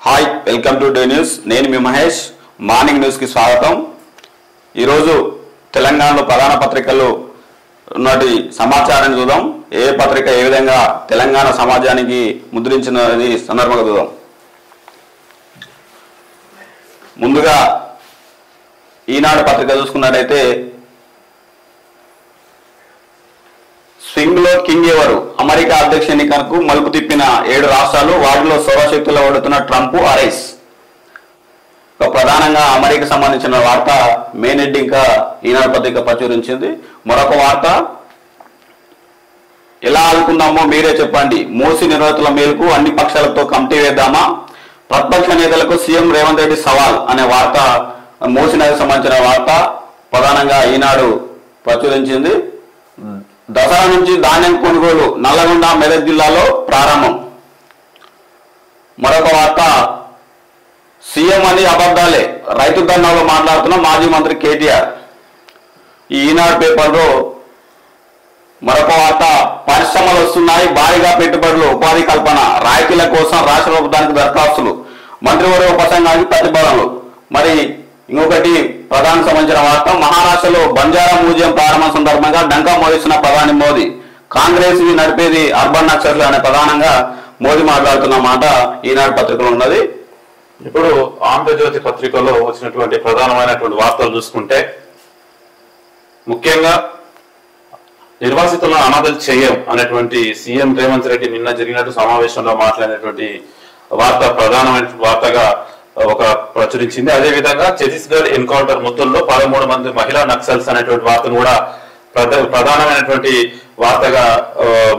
Hi welcome to day news. నేను మీ Mahesh. Morning న్యూస్కి స్వాగతం. ఈరోజు తెలంగాణలో ప్రధాన పత్రికల్లో ఉన్నటి సమాచారాన్ని చూద్దాం. ఏ పత్రిక ఏ విధంగా తెలంగాణ సమాజానికి ముద్రించినది సందర్భంగా చూద్దాం. ముందుగా ఈనాడు పత్రిక చూసుకున్నట్టయితే స్వింగ్ లో కింగ్ ఎవరు, అమెరికా అధ్యక్ష ఎన్నికలకు మలుపు తిప్పిన 7 రాష్ట్రాలు, వాటిలో సౌరశక్తుల్లో ఓడుతున్న ట్రంప్ అరెస్. ప్రధానంగా అమెరికా సంబంధించిన వార్త మెయిన్ హెడ్ ఇంకా ఈనాడు పత్రిక ప్రచురించింది. మరొక వార్త, ఎలా ఆదుకుందామో మీరే చెప్పండి, మూసి నిర్వాసితుల మేరకు అన్ని పక్షాలతో కమిటీ వేద్దామా, ప్రతిపక్ష నేతలకు సీఎం రేవంత్ రెడ్డి సవాల్ అనే వార్త మూసి నదికి సంబంధించిన వార్త ప్రధానంగా ఈనాడు ప్రచురించింది. దసరా నుంచి ధాన్యం కొనుగోలు నల్లగొండ మెదక్ జిల్లాలో ప్రారంభం. మరొక వార్త, సీఎం అని అబద్ధాలే, రైతు ధర్నాలో మాట్లాడుతున్న మాజీ మంత్రి కేటీఆర్. ఈ ఈనాడు పేపర్లో మరొక వార్త, పరిశ్రమలు వస్తున్నాయి, భారీగా పెట్టుబడులు, ఉపాధి కల్పన, రాయితీల కోసం రాష్ట్ర ప్రభుత్వానికి దరఖాస్తులు, మంత్రివర్గ ఉపసంఘానికి ప్రతిపాదనలు. మరి ఇంకొకటి ప్రధానికి సంబంధించిన వార్త, మహారాష్ట్రలో బంజారా మ్యూజియం ప్రారంభం సందర్భంగా డంకా మోగిస్తున్న ప్రధాని మోదీ, కాంగ్రెస్ నడిపేది అర్బన్ నక్సర్లు అనే ప్రధానంగా మోదీ మాట్లాడుతున్న మాట ఈనాడు పత్రికలో ఉన్నది. ఇప్పుడు ఆంధ్రజ్యోతి పత్రికలో వచ్చినటువంటి ప్రధానమైనటువంటి వార్తలు చూసుకుంటే, ముఖ్యంగా నిర్వాసితులను అనాథలు చేయం అనేటువంటి సీఎం రేవంత్ రెడ్డి నిన్న జరిగినట్టు సమావేశంలో మాట్లాడినటువంటి వార్త ప్రధానమైన వార్తగా ఒక ప్రచురించింది. అదేవిధంగా ఛత్తీస్గఢ్ ఎన్కౌంటర్ ముద్దుల్లో 13 మంది మహిళా నక్సల్స్ అనేటువంటి వార్తను కూడా ప్రధానమైనటువంటి వార్తగా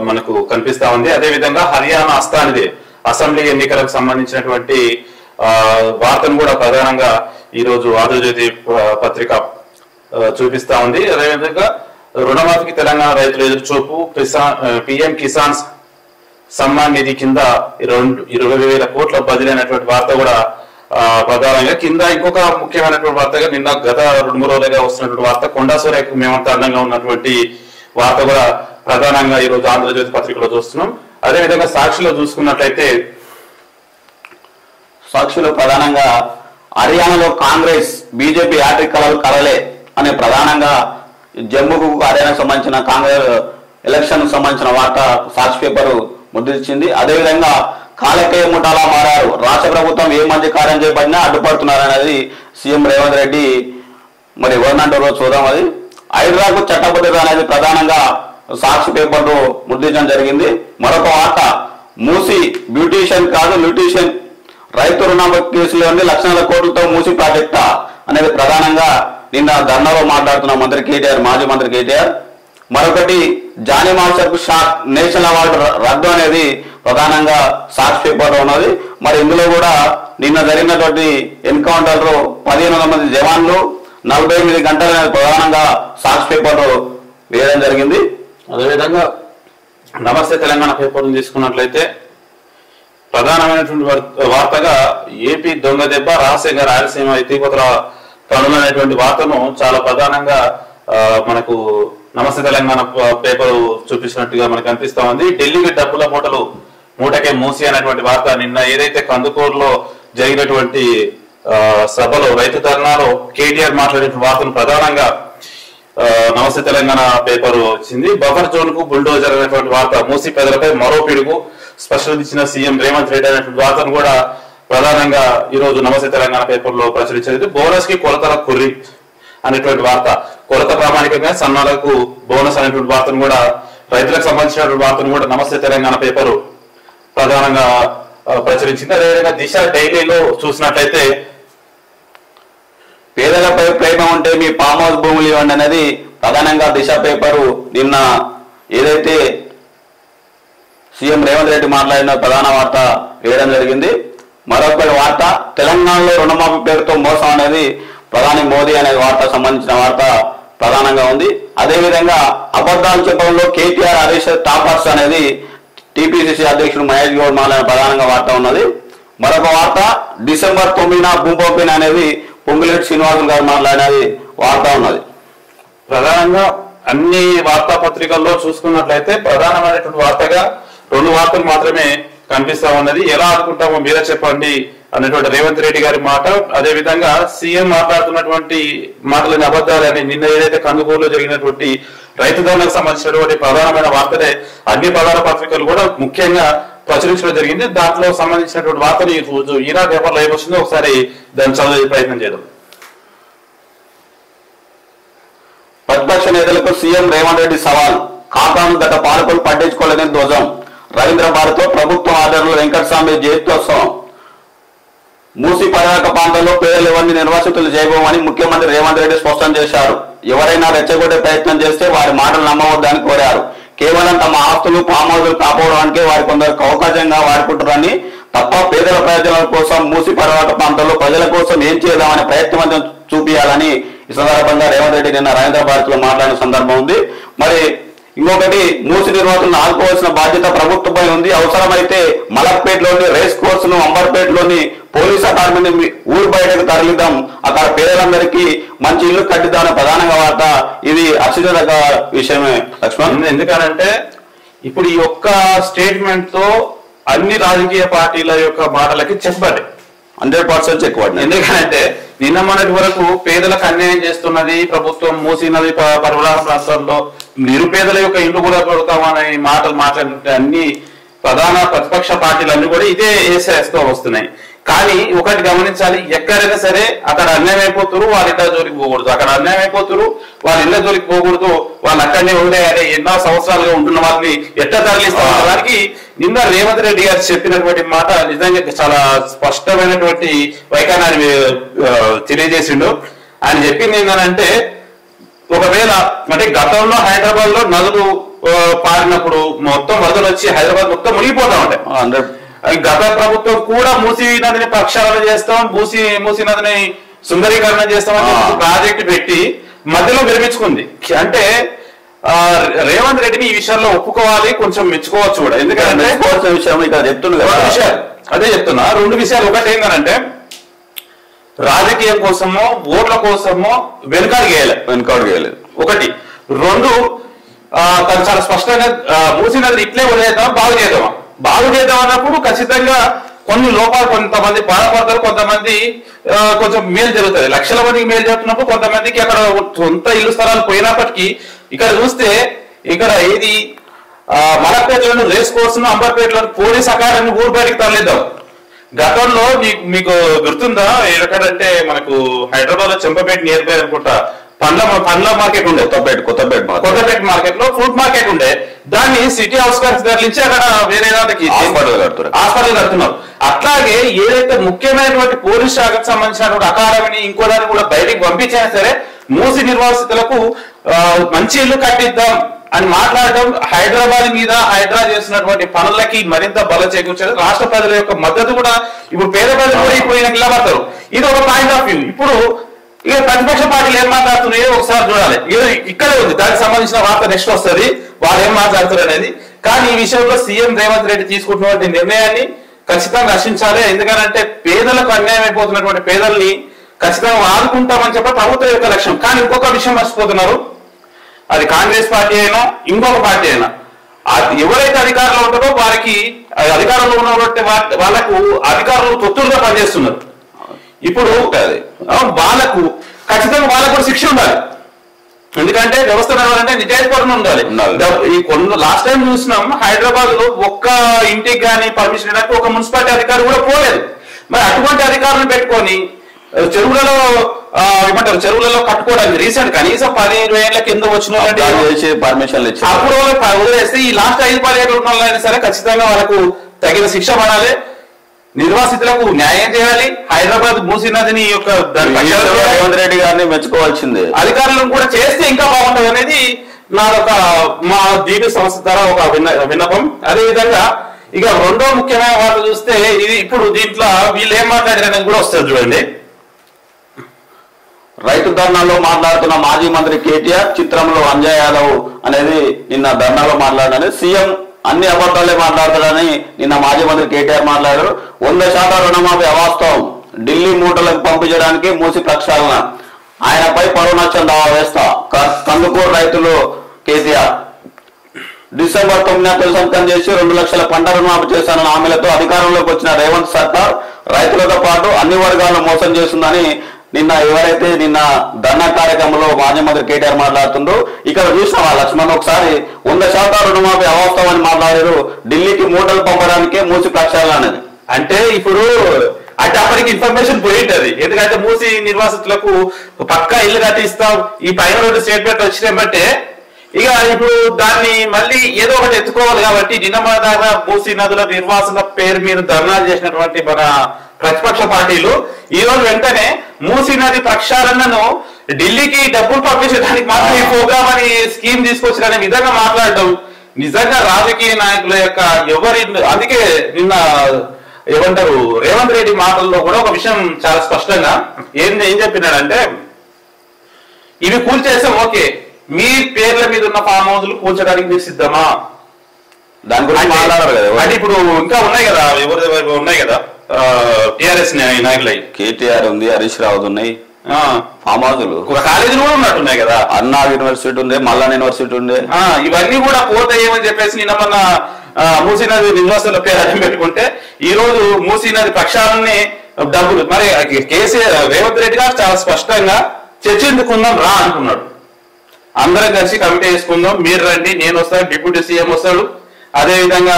మనకు కనిపిస్తా ఉంది. అదేవిధంగా హర్యానా అస్థానిదే అసెంబ్లీ ఎన్నికలకు సంబంధించినటువంటి వార్తను కూడా ప్రధానంగా ఈరోజు ఆంధ్రజ్యోతి పత్రిక చూపిస్తా ఉంది. అదేవిధంగా రుణమాఫీకి తెలంగాణ రైతులు ఎదురుచూపు, పిఎం కిసాన్ సమ్మాన్ నిధి కింద 20,000 కోట్ల బదిలీ అనేటువంటి వార్త కూడా ప్రధానంగా కింద ఇంకొక ముఖ్యమైనటువంటి వార్తగా నిన్న గత 2-3 రోజులుగా వస్తున్నటువంటి వార్త, కొండా సూర్యకు మేమంతా అందంగా ఉన్నటువంటి వార్త కూడా ప్రధానంగా ఈ రోజు ఆంధ్రజ్యోతి పత్రికలో చూస్తున్నాం. అదేవిధంగా సాక్షిలో చూసుకున్నట్లయితే, సాక్షిలో ప్రధానంగా హర్యానాలో కాంగ్రెస్ బీజేపీ యాట్రిక్ కలలు కలలే అనే ప్రధానంగా జమ్మూకు హర్యానాకు సంబంధించిన కాంగ్రెస్ ఎలక్షన్ సంబంధించిన వార్త సాక్షి పేపర్ ముద్రించింది. అదేవిధంగా కాలకేయ ముఠాలా మారారు, రాష్ట్ర ప్రభుత్వం ఏ మంచి కార్యం చేపట్టినా అడ్డుపడుతున్నారు అనేది సీఎం రేవంత్ రెడ్డి. మరి ఎవరినంటారో చూద్దాం. అది హైదరాబాద్ చట్టబద్ధత అనేది ప్రధానంగా సాక్షి పేపర్లో ముద్రించడం జరిగింది. మరొక వార్త, మూసి బ్యూటీషియన్ కాదు ల్యూటీషియన్, రైతు రుణ కేసులోని లక్షల కోట్లతో మూసి ప్రాజెక్టా అనేది ప్రధానంగా నిన్న ధర్నాలో మాట్లాడుతున్న మంత్రి కేటీఆర్, మాజీ మంత్రి కేటీఆర్. మరొకటి, జానీ మాస్టర్ కు షాక్, నేషనల్ అవార్డు రద్దు అనేది ప్రధానంగా సాక్షి పేపర్లో ఉన్నది. మరి ఇందులో కూడా నిన్న జరిగినటువంటి ఎన్కౌంటర్ లో 1500 మంది జవాన్లు 48 గంటలు అనేది ప్రధానంగా సాక్షి పేపర్లో వేయడం జరిగింది. అదేవిధంగా నమస్తే తెలంగాణ పేపర్ను తీసుకున్నట్లయితే ప్రధానమైనటువంటి వార్తగా, ఏపీ దొంగ దెబ్బ, రహస్యంగా రాయలసీమ ఎత్తిపోతల పనులు అనేటువంటి వార్తను చాలా ప్రధానంగా మనకు నమస్తే తెలంగాణ పేపర్ చూపించినట్టుగా మనకు అనిపిస్తా ఉంది. ఢిల్లీకి డబ్బుల మూటకే మూసి అనేటువంటి వార్త నిన్న ఏదైతే కందుకూరులో జరిగినటువంటి సభలో రైతు ధర్నాలో కేటీఆర్ మాట్లాడిన వార్తను ప్రధానంగా నమస్తే తెలంగాణ పేపర్ వచ్చింది. బఫర్ జోన్ కు బుల్డోజర్ అనేటువంటి వార్త, మూసి పెదలపై మరో పిడుగు, స్పష్టత ఇచ్చిన సీఎం రేవంత్ రెడ్డి అనేటువంటి వార్తను కూడా ప్రధానంగా ఈ రోజు నమస్తే తెలంగాణ పేపర్ లో ప్రచురించింది. బోనస్ కి కొలతల కుర్రి అనేటువంటి వార్త, కొలత ప్రామాణికంగా సన్నాలకు బోనస్ అనేటువంటి వార్తను కూడా, రైతులకు సంబంధించినటువంటి వార్తను కూడా నమస్తే తెలంగాణ పేపరు ప్రధానంగా ప్రచురించింది. అదేవిధంగా దిశ డైలీలో చూసినట్లయితే, పేదలపై ప్రేమ ఉంటే మీ ఫామ్ హౌస్ భూములు ఇవ్వండి అనేది ప్రధానంగా దిశ పేపరు నిన్న ఏదైతే సీఎం రేవంత్ రెడ్డి మాట్లాడిన ప్రధాన వార్త వేయడం జరిగింది. మరొక వార్త, తెలంగాణలో రుణమాఫీ పేరుతో మోసం అనేది ప్రధాని మోదీ అనే వార్త సంబంధించిన వార్త ప్రధానంగా ఉంది. అదేవిధంగా అబద్ధాలు చెప్పడంలో కేటీఆర్ హరీష్ టాపర్స్ అనేది టీపీసీసీ అధ్యక్షుడు మహేష్ గౌడ్ మాట్లాడిన ప్రధానంగా వార్త ఉన్నది. మరొక వార్త, డిసెంబర్ 9న భూమి ఓపెన్ అనేది పొంగులేటి శ్రీనివాసులు గారు మాట్లాడినది వార్త ఉన్నది. ప్రధానంగా అన్ని వార్తాపత్రికల్లో చూసుకున్నట్లయితే ప్రధానమైనటువంటి వార్తగా 2 వార్తలు మాత్రమే కనిపిస్తా ఉన్నది. ఎలా అనుకుంటామో మీరే చెప్పండి అన్నటువంటి రేవంత్ రెడ్డి గారి మాట, అదే విధంగా సీఎం మాట్లాడుతున్నటువంటి మాటలని అబద్ధాలని నిన్న ఏదైతే కందుకూరులో జరిగినటువంటి రైతు ధర్నాకు సంబంధించినటువంటి ప్రధానమైన వార్తనే అన్ని ప్రధాన పత్రికలు కూడా ముఖ్యంగా ప్రచురించడం జరిగింది. దాంట్లో సంబంధించినటువంటి వార్తలు ఈ రోజు ఈనాడు పేపర్లో ఏమొచ్చిందో ఒకసారి దాన్ని చదివే ప్రయత్నం చేద్దాం. ప్రతిపక్ష నేతలకు సీఎం రేవంత్ రెడ్డి సవాల్. ఖాతాను గత పాలకులు పట్టించుకోలేదని ధ్వజం. రవీంద్ర భారత్లో ప్రభుత్వం ఆధ్వర్యంలో వెంకటస్వామి జయంత్యోత్సవం. మూసి పర్యాటక ప్రాంతంలో పేదలు ఎవరిని నిర్వాసితులు చేయబోమని ముఖ్యమంత్రి రేవంత్ రెడ్డి స్పష్టం చేశారు. ఎవరైనా రెచ్చగొట్టే ప్రయత్నం చేస్తే వారి మాటలు నమ్మవద్దని కోరారు. కేవలం తమ ఆస్తులు పామోదులు కాపాడడానికే వారి కొందరు అవకాశంగా వాడుకుంటారని తప్ప పేదల ప్రయోజనాల కోసం మూసి పర్యాటక ప్రాంతంలో ప్రజల కోసం ఏం చేద్దామనే ప్రయత్నం చూపించాలని ఈ సందర్భంగా రేవంత్ రెడ్డి నిన్న రవీంద్ర భారతిలో మాట్లాడిన సందర్భం ఉంది. మరి ఇంకొకటి, మూసి నిర్వాహకులను ఆదుకోవాల్సిన బాధ్యత ప్రభుత్వంపై ఉంది. అవసరమైతే మలక్పేటలోని రేస్ కోర్స్ ను, అంబర్పేటలోని పోలీస్ అకాడమీని ఊరు బయటకు తరలిద్దాం, అక్కడ పేదలందరికీ మంచి ఇల్లు కట్టిద్దామని ప్రధానంగా వార్త. ఇది హర్షించదగ్గ విషయమే లక్ష్మణ్. ఎందుకనంటే ఇప్పుడు ఈ ఒక్క స్టేట్మెంట్ తో అన్ని రాజకీయ పార్టీల యొక్క మాటలకి చెప్పబడి 100% చెక్ పడింది. ఎందుకంటే నిన్న మొన్నటి వరకు పేదలకు అన్యాయం చేస్తున్నది ప్రభుత్వం, మూసీ నది పరివాహ ప్రాంతాల్లో నిరుపేదల యొక్క ఇల్లు కూడా కొడతామనే మాటలు మాట్లాడినట్టు అన్ని ప్రధాన ప్రతిపక్ష పార్టీలన్నీ కూడా ఇదే వేసేస్తూ వస్తున్నాయి. కానీ ఒకటి గమనించాలి, ఎక్కడైనా సరే అక్కడ అన్యాయం అయిపోతురు, వాళ్ళ ఇళ్ళ జోలికి పోకూడదు. అక్కడ అన్యాయం అయిపోతురు, వాళ్ళ ఇళ్ళ జోలికి పోకూడదు. వాళ్ళు అక్కడనే ఉండేయాలి. ఎన్నో సంవత్సరాలుగా ఉంటున్న వాళ్ళని ఎట్లా తరలిస్తాం దానికి నిన్న రేవంత్ రెడ్డి గారు చెప్పినటువంటి మాట నిజంగా చాలా స్పష్టమైనటువంటి వైఖరిని తెలియజేసిండు. ఆయన చెప్పింది ఏంటంటే, ఒకవేళ అంటే గతంలో హైదరాబాద్ లో నదులు పారినప్పుడు మొత్తం వరదలు వచ్చి హైదరాబాద్ మొత్తం మునిగిపోతా ఉంటాయి. గత ప్రభుత్వం కూడా మూసీ నదిని ప్రక్షాళన చేస్తాం, మూసీ నదిని సుందరీకరణ చేస్తామని ప్రాజెక్టు పెట్టి మధ్యలో విరమించుకుంది. అంటే రేవంత్ రెడ్డిని ఈ విషయంలో ఒప్పుకోవాలి, కొంచెం మెచ్చుకోవచ్చు కూడా. ఎందుకంటే అదే చెప్తున్నా, రెండు విషయాలు. ఒకటి ఏంటంటే రాజకీయం కోసమో ఓట్ల కోసమో వెనుకాడగేయలేదు ఒకటి. రెండు, తను చాలా స్పష్టంగా మూసీ నదిని ఇట్లే వదిలేద్దామా బాగు చేద్దాం అన్నప్పుడు ఖచ్చితంగా కొన్ని లోపాలు, కొంతమంది బాధపడతారు, కొంతమంది కొంచెం మేలు జరుగుతుంది. లక్షల మందికి మేలు జరుగుతున్నప్పుడు కొంతమందికి అక్కడ సొంత ఇల్లు స్థలాలు పోయినప్పటికీ ఇక్కడ చూస్తే ఇక్కడ ఏది మలక్పేటలోని రేస్ కోర్స్ ను, అంబర్పేటలోని పోలీస్ అకాడమీ ఊరు బయటికి తరలిద్దాం. గతంలో మీకు గుర్తుందా, ఎక్కడంటే మనకు హైదరాబాద్ లో చెంపపేట నియర్ బై అనుకుంటా పండ్ల మార్కెట్ ఉండే, కొత్తపేట మార్కెట్ లో ఫ్రూట్ మార్కెట్ ఉండే. దాన్ని సిటీ అవుట్స్కర్ట్స్ తరలించి అక్కడ వేరే దానికి హాస్పిటల్ కడుతున్నారు. అట్లాగే ఏదైతే ముఖ్యమైనటువంటి పోలీస్ శాఖకు సంబంధించినటువంటి అకాడమీని ఇంకో దాన్ని కూడా బయటికి పంపించినా సరే మూసి నిర్వాసితులకు మంచి ఇల్లు కట్టిద్దాం అని మాట్లాడటం హైదరాబాద్ మీద హైడ్రా చేస్తున్నటువంటి పనులకి మరింత బలం చేకూర్చారు. రాష్ట్ర ప్రజల యొక్క మద్దతు కూడా ఇప్పుడు పేద ప్రజలు కూడా ఇప్పుడు నిలబడతారు. ఇది ఒక పాయింట్ ఆఫ్ వ్యూ. ఇప్పుడు ఇక ప్రతిపక్ష పార్టీలు ఏం మాట్లాడుతున్నాయో ఒకసారి చూడాలి. ఇక్కడే ఉంది, దానికి సంబంధించిన వార్త నెక్స్ట్ వస్తుంది, వాళ్ళు ఏం మాట్లాడుతారు అనేది. కానీ ఈ విషయంలో సీఎం రేవంత్ రెడ్డి తీసుకుంటున్నటువంటి నిర్ణయాన్ని ఖచ్చితంగా రక్షించాలి. ఎందుకంటే పేదలకు అన్యాయం అయిపోతున్నటువంటి పేదల్ని ఖచ్చితంగా ఆదుకుంటామని చెప్పి ప్రభుత్వం యొక్క లక్ష్యం. కానీ ఇంకొక విషయం మర్చిపోతున్నారు, అది కాంగ్రెస్ పార్టీ అయినా ఇంకొక పార్టీ అయినా ఎవరైతే అధికారంలో ఉంటారో వారికి అధికారంలో ఉన్నటువంటి వాళ్ళకు అధికారులు తొత్తులుగా పనిచేస్తున్నారు. ఇప్పుడు వాళ్ళకు ఖచ్చితంగా వాళ్ళకు కూడా శిక్ష ఉండాలి. ఎందుకంటే వ్యవస్థ నడవాలంటే నిజాయితీపరంగా ఉండాలి. ఈ లాస్ట్ టైం చూసినాం హైదరాబాద్ లో ఒక్క ఇంటికి కానీ పర్మిషన్ ఇవ్వడానికి ఒక మున్సిపాలిటీ అధికారి కూడా పోలేదు. మరి అటువంటి అధికారులను పెట్టుకొని చెరువులలో ఏమంటారు, చెరువులలో కట్టుకోవడానికి రీసెంట్ కనీసం 10-20 ఏళ్ల కింద వచ్చిన పర్మిషన్ అప్పుడు వదిలేస్తే ఈ లాస్ట్ 5-10 ఏళ్ళు ఉన్న వాళ్ళైనా సరే ఖచ్చితంగా వాళ్ళకు తగిన శిక్ష పడాలి, నిర్వాసితులకు న్యాయం చేయాలి. హైదరాబాద్ మూసీ నదిని యొక్క రేవంత్ రెడ్డి గారిని మెచ్చుకోవాల్సిందే, అధికారులను కూడా చేస్తే ఇంకా బాగుంటది అనేది నాదొక మా దీని సంస్థ ద్వారా ఒక విన్నపం. అదేవిధంగా ఇక రెండో ముఖ్యమైన వార్త చూస్తే ఇది ఇప్పుడు దీంట్లో వీళ్ళు ఏం మాట్లాడారనేది కూడా వస్తుంది చూడండి. రైతు ధర్నాలో మాట్లాడుతున్న మాజీ మంత్రి కేటీఆర్, చిత్రంలో అంజయ్ యాదవ్ అనేది నిన్న ధర్నాలో మాట్లాడారని, సీఎం అన్ని అబద్ధాలే మాట్లాడతాడని నిన్న మాజీ మంత్రి కేటీఆర్ మాట్లాడారు. 100% రుణమాఫీ అవాస్తవం, ఢిల్లీ మూటలకు పంపించడానికి మూసి ప్రక్షాళన, ఆయనపై పరువు నష్టం దావా వేస్తా, కందుకూరు రైతులు కేసీఆర్. డిసెంబర్ 9న సంతకం చేసి 2 లక్షల పంట రుణమాఫీ చేశానన్న హామీలతో అధికారంలోకి వచ్చిన రేవంత్ సర్కార్ రైతులతో పాటు అన్ని వర్గాలను మోసం చేస్తుందని నిన్న ధర్నా కార్యక్రమంలో మాజీ మంత్రి కేటీఆర్ మాట్లాడుతుండ్రు. ఇక్కడ చూసినావా లక్ష్మణ్, ఒకసారి 100% రుణమాఫీ అవాస్తవని మాట్లాడారు. ఢిల్లీకి మూటలు పంపడానికే మూసి ప్రక్షాళన అనేది. అంటే ఇప్పుడు అంటే అప్పటికి ఇన్ఫర్మేషన్ పోయింటది. ఎందుకంటే మూసి నిర్వాసితులకు పక్కా ఇల్లు కట్టిస్తాం, ఈ పైన రెండు స్టేట్మెంట్ వచ్చినాయి బట్టే ఇక ఇప్పుడు దాన్ని మళ్ళీ ఏదో ఒకటి ఎత్తుకోవాలి. కాబట్టి నిన్నమదాగా మూసి నదుల నిర్వాసన పేరు మీద ధర్నాలు చేసినటువంటి మన ప్రతిపక్ష పార్టీలు ఈ రోజు వెంటనే మూసీ నది ప్రక్షాళనను ఢిల్లీకి డబ్బులు పంపించడానికి మాత్రం ఈ ప్రోగ్రామ్ అని స్కీమ్ తీసుకొచ్చిన విధంగా మాట్లాడటం నిజంగా రాజకీయ నాయకుల యొక్క అందుకే నిన్న ఏమంటారు రేవంత్ రెడ్డి మాటల్లో కూడా ఒక విషయం చాలా స్పష్టంగా ఏం చెప్పినాడంటే, ఇవి కూల్చేసాం ఓకే, మీ పేర్ల మీద ఉన్న ఫామ్ హౌస్లు కూల్చడానికి మీరు సిద్ధమా? దాని గురించి మాట్లాడారు కదా. అంటే ఇప్పుడు ఇంకా ఉన్నాయి కదా, ఎవరు ఉన్నాయి కదా టిఆర్ఎస్ నాయకులు, కేటీఆర్ ఉంది, హరీష్ రావు ఉన్నాయి, ఫామ్ హౌస్లు కాలేజీలు కూడా ఉన్నట్టున్నాయి కదా, అన్నా యూనివర్సిటీ ఉంది, మల్లాన్ యూనివర్సిటీ ఉంది. ఇవన్నీ కూడా పోతాయేమని చెప్పేసి నిన్న మన మూసీ నది నిర్వాసుల పేరు అడ్డం పెట్టుకుంటే ఈ రోజు మూసీ నది ప్రక్షాళనని డబ్బులు మరి కేసీఆర్ రేవంత్ రెడ్డి గారు చాలా స్పష్టంగా చర్చించుకుందాం రా అంటున్నాడు. అందరం కలిసి కమిటీ వేసుకుందాం, మీరు రండి, నేను వస్తాను, డిప్యూటీ సీఎం వస్తాడు, అదే విధంగా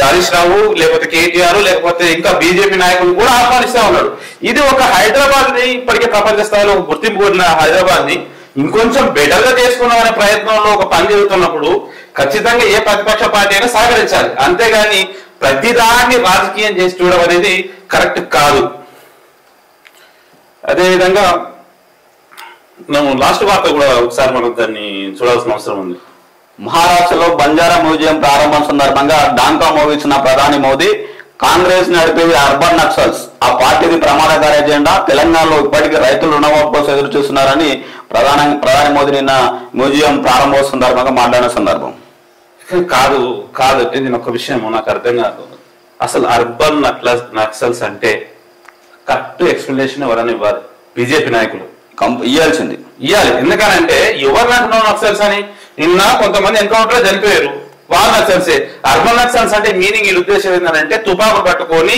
హరీష్ రావు లేకపోతే కేటీఆర్ లేకపోతే ఇంకా బీజేపీ నాయకులు కూడా ఆహ్వానిస్తా ఉన్నాడు. ఇది ఒక హైదరాబాద్ ని ఇప్పటికే ప్రపంచ స్థాయిలో గుర్తింపు కొన్న హైదరాబాద్ ని ఇంకొంచెం బెటర్ గా చేసుకున్నామనే ప్రయత్నంలో ఒక పని జరుగుతున్నప్పుడు ఖచ్చితంగా ఏ ప్రతిపక్ష పార్టీ అయినా సహకరించాలి. అంతేగాని ప్రతిదాన్ని రాజకీయం చేసి చూడడం అనేది కరెక్ట్ కాదు. అదేవిధంగా లాస్ట్ వార్త కూడా ఒకసారి మనం దాన్ని చూడాల్సిన అవసరం ఉంది. మహారాష్ట్రలో బంజారా మ్యూజియం ప్రారంభం సందర్భంగా డాంకా మోగించిన ప్రధాని మోదీ కాంగ్రెస్ నడిపేది అర్బన్ నక్సల్స్, ఆ పార్టీది ప్రమాదకారి ఎజెండా, తెలంగాణలో ఇప్పటికీ రైతులు రుణమాఫీ కోసం ఎదురు చూస్తున్నారని ప్రధాని మోదీ నిన్న మ్యూజియం ప్రారంభోత్సవం సందర్భంగా మాట్లాడిన సందర్భం. కాదు అంటే నేను ఒక విషయం నాకు అర్థం కాదు. అసలు అర్బన్ నక్సల్స్ అంటే కరెక్ట్ ఎక్స్ప్లెనేషన్ ఎవరైనా ఇవ్వాలి. బీజేపీ నాయకులు ఇవ్వాలి. ఎందుకనంటే ఎవరు అంటున్నావు నక్సల్స్ అని? నిన్న కొంతమంది ఎన్కౌంటర్ లో చనిపోయారు, వాళ్ళు నక్సల్సే. అర్బన్ నక్సల్స్ అంటే మీనింగ్ ఈ ఉద్దేశం ఏంటంటే తుపాకులు పట్టుకొని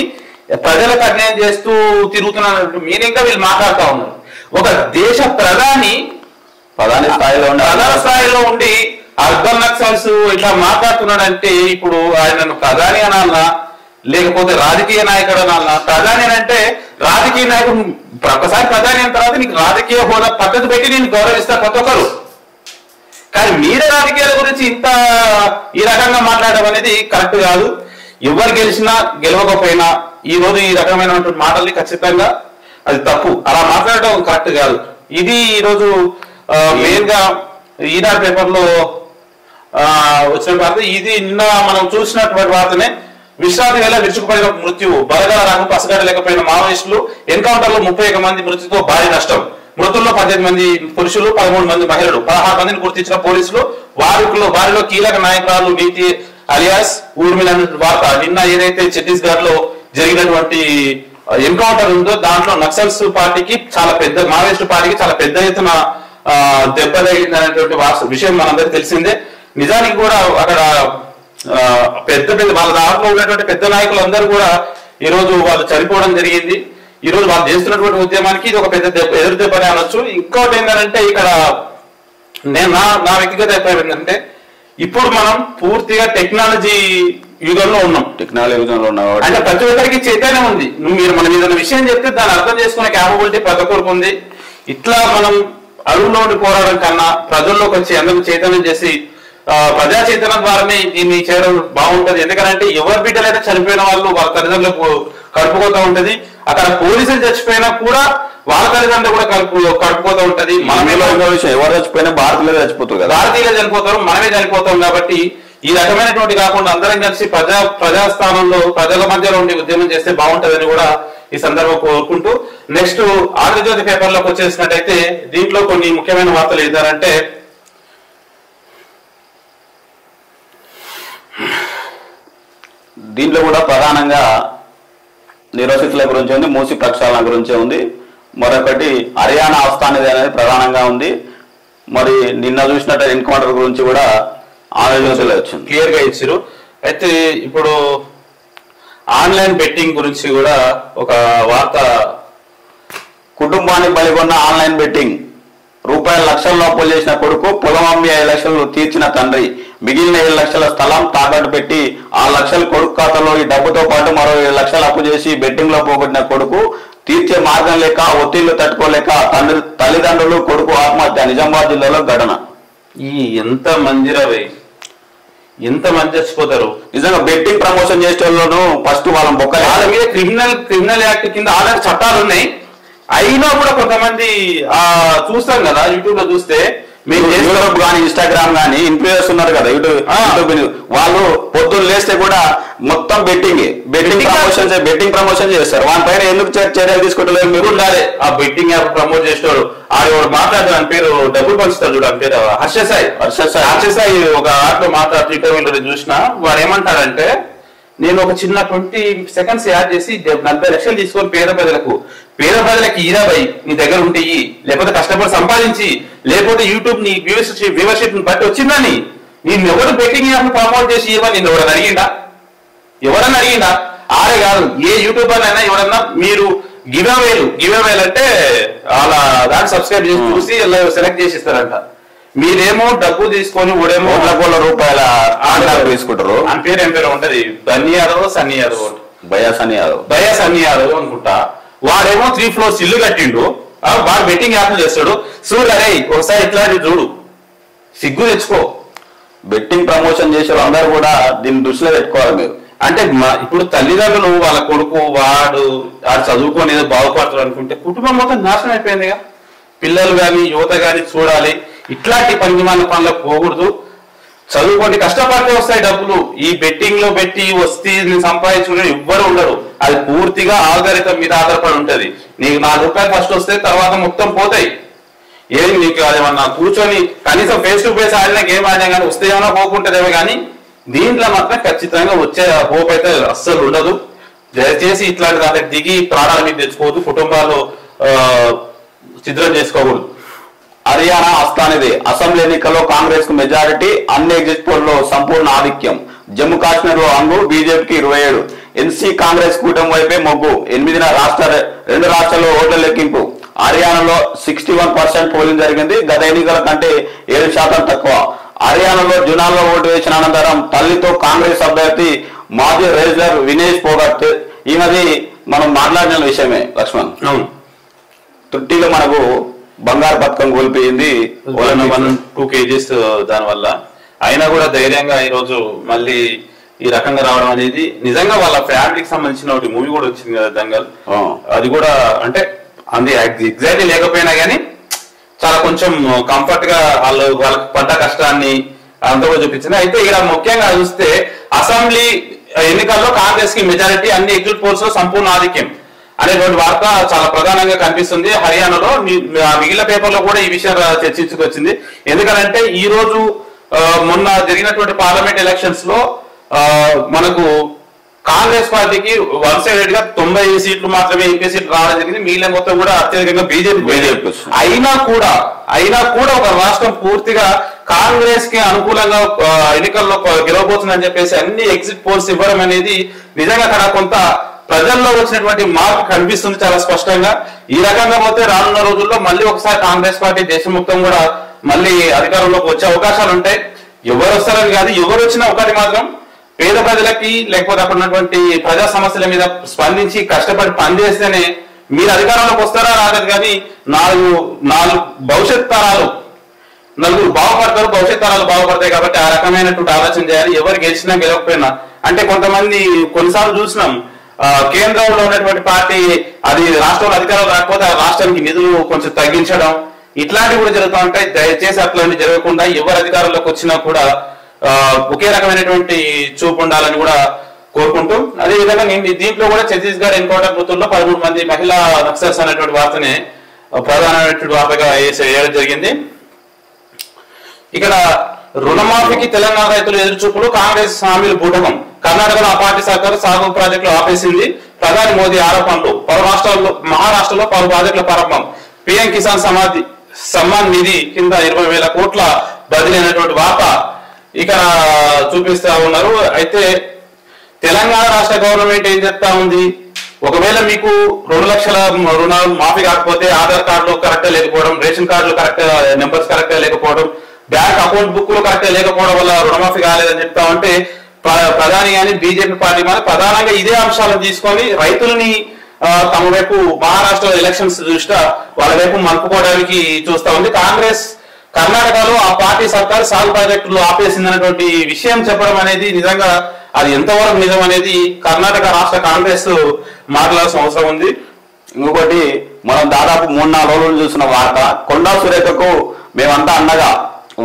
ప్రజలకు అన్యాయం చేస్తూ తిరుగుతున్న మీనింగ్ గా వీళ్ళు మాట్లాడుతూ ఉన్నారు. ఒక దేశ ప్రధాని స్థాయిలో ఉండి అర్బన్ నక్సల్స్ ఇట్లా మాట్లాడుతున్నాడంటే ఇప్పుడు ఆయనను ప్రధాని అనాలనా లేకపోతే రాజకీయ నాయకుడు అనాలనా? ప్రధాని అంటే రాజకీయ నాయకుడు ఒకసారి ప్రధాని అయిన తర్వాత నీకు రాజకీయ హోదా పక్కకు పెట్టి నేను గౌరవిస్తా ప్రతి ఒక్కరు. కానీ మీరే రాజకీయాల గురించి ఇంత ఈ రకంగా మాట్లాడడం అనేది కరెక్ట్ కాదు. ఎవరు గెలిచినా గెలవకపోయినా ఈ రోజు ఈ రకమైనటువంటి మాటల్ని ఖచ్చితంగా అది తప్పు. అలా మాట్లాడడం కరెక్ట్ కాదు. ఇది ఈరోజు మెయిన్ గా ఈనాడు పేపర్ లో వచ్చిన వార్త. ఇది నిన్న మనం చూసినటువంటి వార్తనే. విశ్రాంతి వేళ విరుచుకుపడిన మృత్యువు, బలగల రంగు పసగడలేకపోయిన మావోయిస్టులు, ఎన్కౌంటర్ లో 31 మంది మృతితో భారీ నష్టం. మృతుల్లో 18 మంది పురుషులు, 13 మంది మహిళలు, 16 మందిని గుర్తించిన పోలీసులు. వారిలో కీలక నాయకురాలు నీతి అలియాస్ ఊర్మిళ వార్త. నిన్న ఏదైతే ఛత్తీస్గఢ్ లో జరిగినటువంటి ఎన్కౌంటర్ ఉందో దాంట్లో నక్సల్స్ పార్టీకి చాలా పెద్ద, మావోయిస్టు పార్టీకి చాలా పెద్ద ఎత్తున దెబ్బ తగిలింది అనేటువంటి విషయం మనందరికీ తెలిసిందే. నిజానికి కూడా అక్కడ పెద్ద వాళ్ళ దాంట్లో ఉన్నటువంటి పెద్ద నాయకులు అందరూ కూడా ఈ రోజు వాళ్ళు చనిపోవడం జరిగింది. ఈ రోజు వాళ్ళు చేస్తున్నటువంటి ఉద్యమానికి ఇది ఒక పెద్ద ఎదురు దెబ్బనే అనొచ్చు. ఇంకోటి ఏంటంటే ఇక్కడ నేను నా వ్యక్తిగత అభిప్రాయం ఏంటంటే ఇప్పుడు మనం పూర్తిగా టెక్నాలజీ యుగంలో ఉన్నాం. అంటే ప్రతి ఒక్కరికి చైతన్యం ఉంది. మీరు మనం ఏదైనా విషయం చెప్తే దాన్ని అర్థం చేసుకునే క్యాపబిలిటీ ప్రతి ఒక్కరికి ఉంది. ఇట్లా మనం అడుగులో ఉండి పోరాడడం కన్నా ప్రజల్లోకి వచ్చి అందరూ చైతన్యం చేసి ప్రజా చైతన్యం ద్వారానే దీన్ని చేయడం బాగుంటది. ఎందుకంటే ఎవరి బిడ్డలైతే చనిపోయిన వాళ్ళు వాళ్ళ తల్లిదండ్రులకు కలుపుకోతా ఉంటది. అక్కడ పోలీసులు చచ్చిపోయినా కూడా వాళ్ళ తల్లిదండ్రులు కూడా కలుపుకోతా ఉంటది. ఎవరు చచ్చిపోయినా భారతీయులు చచ్చిపోతారు కదా, భారతీయులు చనిపోతారు, మనమే చనిపోతాం. కాబట్టి ఈ రకమైనటువంటి కాకుండా అందరం కలిసి ప్రజాస్థానంలో ప్రజల మధ్యలో ఉండి ఉద్యమం చేస్తే బాగుంటదని కూడా ఈ సందర్భం కోరుకుంటూ నెక్స్ట్ ఆంధ్రజ్యోతి పేపర్ లోకి వచ్చేసినట్టయితే దీంట్లో కొన్ని ముఖ్యమైన వార్తలు ఏంటంటే దీంట్లో కూడా ప్రధానంగా నిరసితుల గురించి ఉంది, మూసి ప్రక్షాళన గురించే ఉంది. మరొకటి హర్యానా ఆస్థానిది అనేది ప్రధానంగా ఉంది. మరి నిన్న చూసినట్టు ఎన్కౌంటర్ గురించి కూడా ఆంధ్రజ్యోతిలో వచ్చింది, క్లియర్ గా ఇచ్చారు. అయితే ఇప్పుడు ఆన్లైన్ బెట్టింగ్ గురించి కూడా ఒక వార్త. కుటుంబాన్ని బలిగొన్న ఆన్లైన్ బెట్టింగ్. రూపాయల లక్షల్లో అప్పులు చేసిన కొడుకు, పొలం అమ్మి 5 లక్షలు తీర్చిన తండ్రి, మిగిలిన 7 లక్షల స్థలం తాకట్టు పెట్టి 6 లక్షలు కొడుకు ఖాతాలో ఈ డబ్బుతో పాటు మరో 7 లక్షలు అప్పు చేసి బెట్టింగ్ లో పోగొట్టిన కొడుకు తీర్చే మార్గం లేక ఒత్తిళ్లు తట్టుకోలేక తల్లిదండ్రులు కొడుకు ఆత్మహత్య. నిజామాబాద్ జిల్లాలో ఘటన. ఎంత మందిరవే, ఎంత మంది చచ్చిపోతారు నిజంగా. బెట్టింగ్ ప్రమోషన్ చేసే వాళ్ళను ఫస్ట్ వాళ్ళని బొక్కలే. వాళ్ళ మీద క్రిమినల్ యాక్ట్ కింద ఆల్రెడీ చట్టాలు ఉన్నాయి. అయినా కూడా కొంతమంది చూస్తాం కదా యూట్యూబ్ లో చూస్తే, మీకు యూట్యూబ్ కానీ ఇన్స్టాగ్రామ్ కానీ ఇన్ఫ్లుయెన్స్ ఉన్నారు కదా యూట్యూబ్, వాళ్ళు పొద్దున్న లేస్తే కూడా మొత్తం బెట్టింగ్ ప్రమోషన్ చేస్తారు. వాళ్ళ పైన ఎందుకు చర్యలు తీసుకుంటలేదు? మీరు ఉండాలి. ఆ బెట్టింగ్ యాప్ ప్రమోట్ చేసేవాడు ఆడు మాట్లాడు, అని పేరు డబ్బులు పంచుతాడు చూడు, అని పేరు హర్షసాయి. ఒక ఆటలో మాట్లాడుతూ ఇంటర్వ్యూలో చూసినా వాడు ఏమంటాడంటే, నేను ఒక చిన్న 20 సెకండ్స్ యాడ్ చేసి 40 లక్షలు తీసుకొని పేద ప్రజలకి 20 నీ దగ్గర ఉంటే, లేకపోతే కష్టపడి సంపాదించి, లేకపోతే యూట్యూబ్ నీ వ్యూవర్షిప్ బట్టి వచ్చిందని నేను ఎవరు బెట్టింగ్ యాప్ ప్రమోట్ చేసి ఇవ్వని నేను ఎవరన్నా అడిగిందా? ఆడే కాదు, ఏ యూట్యూబర్ అయినా ఎవరన్నా మీరు గివ్ అవేలు అంటే అలా దాన్ని సబ్స్క్రైబ్ చేసి చూసి సెలెక్ట్ చేసి ఇస్తారంట. మీరేమో డబ్బు తీసుకొని ఊడేమో ₹1,00,00,000 తీసుకుంటారు. అని పేరు ఏం పేరు ఉంటది, సన్నీ యాదవ్ భయా సన్నీ యాదవ్ అనుకుంటా. వాడేమో 3 floors ఇల్లు కట్టిండు, వాడు బెట్టింగ్ యాప్లు చేస్తాడు. చూడరే ఒకసారి ఇట్లాంటి చూడు, సిగ్గు తెచ్చుకో. బెట్టింగ్ ప్రమోషన్ చేసే అందరూ కూడా దీన్ని దృష్టిలో పెట్టుకోవాలి మీరు. అంటే ఇప్పుడు తల్లిదండ్రులు వాళ్ళ కొడుకు వాడు చదువుకొని ఏదో బాగుపడతాడు అనుకుంటే కుటుంబం మొత్తం నాశనం అయిపోయిందిగా. పిల్లలు కానీ యువత కానీ చూడాలి, ఇట్లాంటి పనికిమాలిన పనులకు పోకూడదు. చదువుకోండి, కష్టపడితే వస్తాయి డబ్బులు. ఈ బెట్టింగ్ లో పెట్టి వస్తే సంపాదించుకునే ఎవ్వరు ఉండరు. అది పూర్తిగా ఆల్గరిథం మీద ఆధారపడి ఉంటది. నీకు ₹4 ఫస్ట్ వస్తే తర్వాత మొత్తం పోతాయి. ఏది నీకు అదేమన్నా కూర్చొని కనీసం ఫేస్ టు ఫేస్ ఆడినా గేమ్ ఆడినా కానీ వస్తేమో పోకుంటుందేమో, కానీ దీంట్లో మాత్రం ఖచ్చితంగా వచ్చే హోప్ అయితే అస్సలు ఉండదు. దయచేసి ఇట్లాంటి దానికి దిగి ప్రాణాల మీద తెచ్చుకోవద్దు, కుటుంబాలు ఛిద్రం చేసుకోకూడదు. హర్యానా అస్థానిదే. అసెంబ్లీ ఎన్నికల్లో కాంగ్రెస్ కు మెజారిటీ, అన్ని ఎగ్జిట్ పోల్ లో సంపూర్ణ ఆధిక్యం. జమ్మూ కాశ్మీర్ లో అంగు, బీజేపీకి 27. ఎన్సీ కాంగ్రెస్ కూటమి వైపే మొగ్గు. 8 రెండు రాష్ట్రాల్లో ఓట్ల లెక్కింపు. హర్యానాలో 61% పోలింగ్ జరిగింది. గత ఎన్నికల కంటే 7% తక్కువ. హర్యానాలో జునాల్లో ఓటు వేసిన అనంతరం తల్లితో కాంగ్రెస్ అభ్యర్థి మాజీ రెజ్లర్ వినేష్ పోగట్. ఈమెది మనం మాట్లాడిన విషయమే లక్ష్మణ్. తుట్టిలో మనకు బంగారు పథకం కోల్పోయింది, 2 kgs దానివల్ల. అయినా కూడా ధైర్యంగా ఈ రోజు మళ్ళీ ఈ రకంగా రావడం అనేది నిజంగా వాళ్ళ ఫ్యామిలీకి సంబంధించిన ఒకటి మూవీ కూడా వచ్చింది కదా దంగల్. అది కూడా అంటే అది ఎగ్జాక్ట్లీ లేకపోయినా కానీ చాలా కొంచెం కంఫర్ట్ గా వాళ్ళకి పడ్డ కష్టాన్ని అంతా కూడా చూపించింది. అయితే ఇక్కడ ముఖ్యంగా చూస్తే అసెంబ్లీ ఎన్నికల్లో కాంగ్రెస్ కి మెజారిటీ, అన్ని ఎగ్జిట్ పోల్స్ లో సంపూర్ణ ఆధిక్యం అనేటువంటి వార్త చాలా ప్రధానంగా కనిపిస్తుంది హర్యానాలో. మిగిలిన పేపర్లో కూడా ఈ విషయం చర్చించుకొచ్చింది. ఎందుకంటే ఈ రోజు మొన్న జరిగినటువంటి పార్లమెంట్ ఎలక్షన్స్ లో మనకు కాంగ్రెస్ పార్టీకి వన్ సైడెడ్ గా 90 సీట్లు మాత్రమే ఎంపీ సీట్లు రావడం జరిగింది. మిగిలిన మొత్తం కూడా అత్యధికంగా బీజేపీ. అయినా కూడా ఒక రాష్ట్రం పూర్తిగా కాంగ్రెస్ కి అనుకూలంగా ఎన్నికల్లో గెలవబోతుందని చెప్పేసి అన్ని ఎగ్జిట్ పోల్స్ ఇవ్వడం అనేది నిజంగా అక్కడ కొంత ప్రజల్లో వచ్చినటువంటి మార్పు కనిపిస్తుంది చాలా స్పష్టంగా. ఈ రకంగా పోతే రానున్న రోజుల్లో మళ్ళీ ఒకసారి కాంగ్రెస్ పార్టీ దేశం మొత్తం కూడా మళ్ళీ అధికారంలోకి వచ్చే అవకాశాలు ఉంటాయి. ఎవరు వస్తారని కాదు, ఎవరు వచ్చినా ఒకటి మాత్రం పేద ప్రజలకి లేకపోతే అక్కడ ఉన్నటువంటి ప్రజా సమస్యల మీద స్పందించి కష్టపడి పనిచేస్తేనే మీరు అధికారంలోకి వస్తారా రాలేదు. కానీ నాలుగు భవిష్యత్ తరాలు నలుగురు బాగుపడతారు, భవిష్యత్ తరాలు బాగుపడతాయి. కాబట్టి ఆ రకమైనటువంటి ఆలోచన చేయాలి. ఎవరు గెలిచినా గెలవకపోయినా. అంటే కొంతమంది కొన్నిసార్లు చూసినాం కేంద్రంలో ఉన్నటువంటి పార్టీ అది రాష్ట్రంలో అధికారం రాకపోతే ఆ రాష్ట్రానికి నిధులు కొంచెం తగ్గించడం ఇట్లాంటివి కూడా జరుగుతూ ఉంటాయి. దయచేసి అట్లాంటివి జరగకుండా ఎవరు అధికారంలోకి వచ్చినా కూడా ఒకే రకమైనటువంటి చూపు ఉండాలని కూడా కోరుకుంటూ, అదేవిధంగా నేను దీంట్లో కూడా ఛత్తీస్గఢ్ ఎన్కౌంటర్ మృతుల్లో 13 మంది మహిళా నక్సల్స్ అనేటువంటి వార్తని ప్రధానమైనటువంటి వార్తగా వేయడం జరిగింది. ఇక్కడ రుణమాఫీకి తెలంగాణ రైతులు ఎదురుచూపులు, కాంగ్రెస్ హామీలు బూటకం. కర్ణాటకలో ఆ పార్టీ సర్కారు సాగు ప్రాజెక్టులు ఆపేసింది. ప్రధాని మోదీ ఆరోపణలు. పలు రాష్ట్రాల్లో మహారాష్ట్రలో పలు ప్రాజెక్టుల ప్రారంభం. పీఎం కిసాన్ సమ్మాన్ నిధి కింద 20,000 కోట్ల బదిలీ అయినటువంటి వార్త ఇక్కడ చూపిస్తా ఉన్నారు. అయితే తెలంగాణ రాష్ట్ర గవర్నమెంట్ ఏం చెప్తా ఉంది, ఒకవేళ మీకు 2 లక్షల రుణాలు మాఫీ కాకపోతే ఆధార్ కార్డులు కరెక్ట్ లేకపోవడం, రేషన్ కార్డులు కరెక్ట్ నెంబర్స్ కరెక్ట్ లేకపోవడం, బ్యాంక్ అకౌంట్ బుక్లు కరెక్ట్ లేకపోవడం వల్ల రుణమాఫీ కాలేదని చెప్తా ఉంటే ప్రధాని కానీ బీజేపీ పార్టీ కానీ ప్రధానంగా ఇదే అంశాలను తీసుకొని రైతులని తమ వైపు మహారాష్ట్ర ఎలక్షన్స్ దృష్ట్యా వాళ్ళ వైపు మలుపుకోవడానికి చూస్తా ఉంది. కాంగ్రెస్ కర్ణాటకలో ఆ పార్టీ సర్కారు సాగు ప్రాజెక్టులు ఆపేసిందనేటువంటి విషయం చెప్పడం అనేది నిజంగా అది ఎంతవరకు నిజం అనేది కర్ణాటక రాష్ట్ర కాంగ్రెస్ మాట్లాడాల్సిన అవసరం ఉంది. ఇంకొకటి మనం దాదాపు 3-4 రోజులు చూసిన వార్త, కొండా సురేఖకు మేమంతా అన్నగా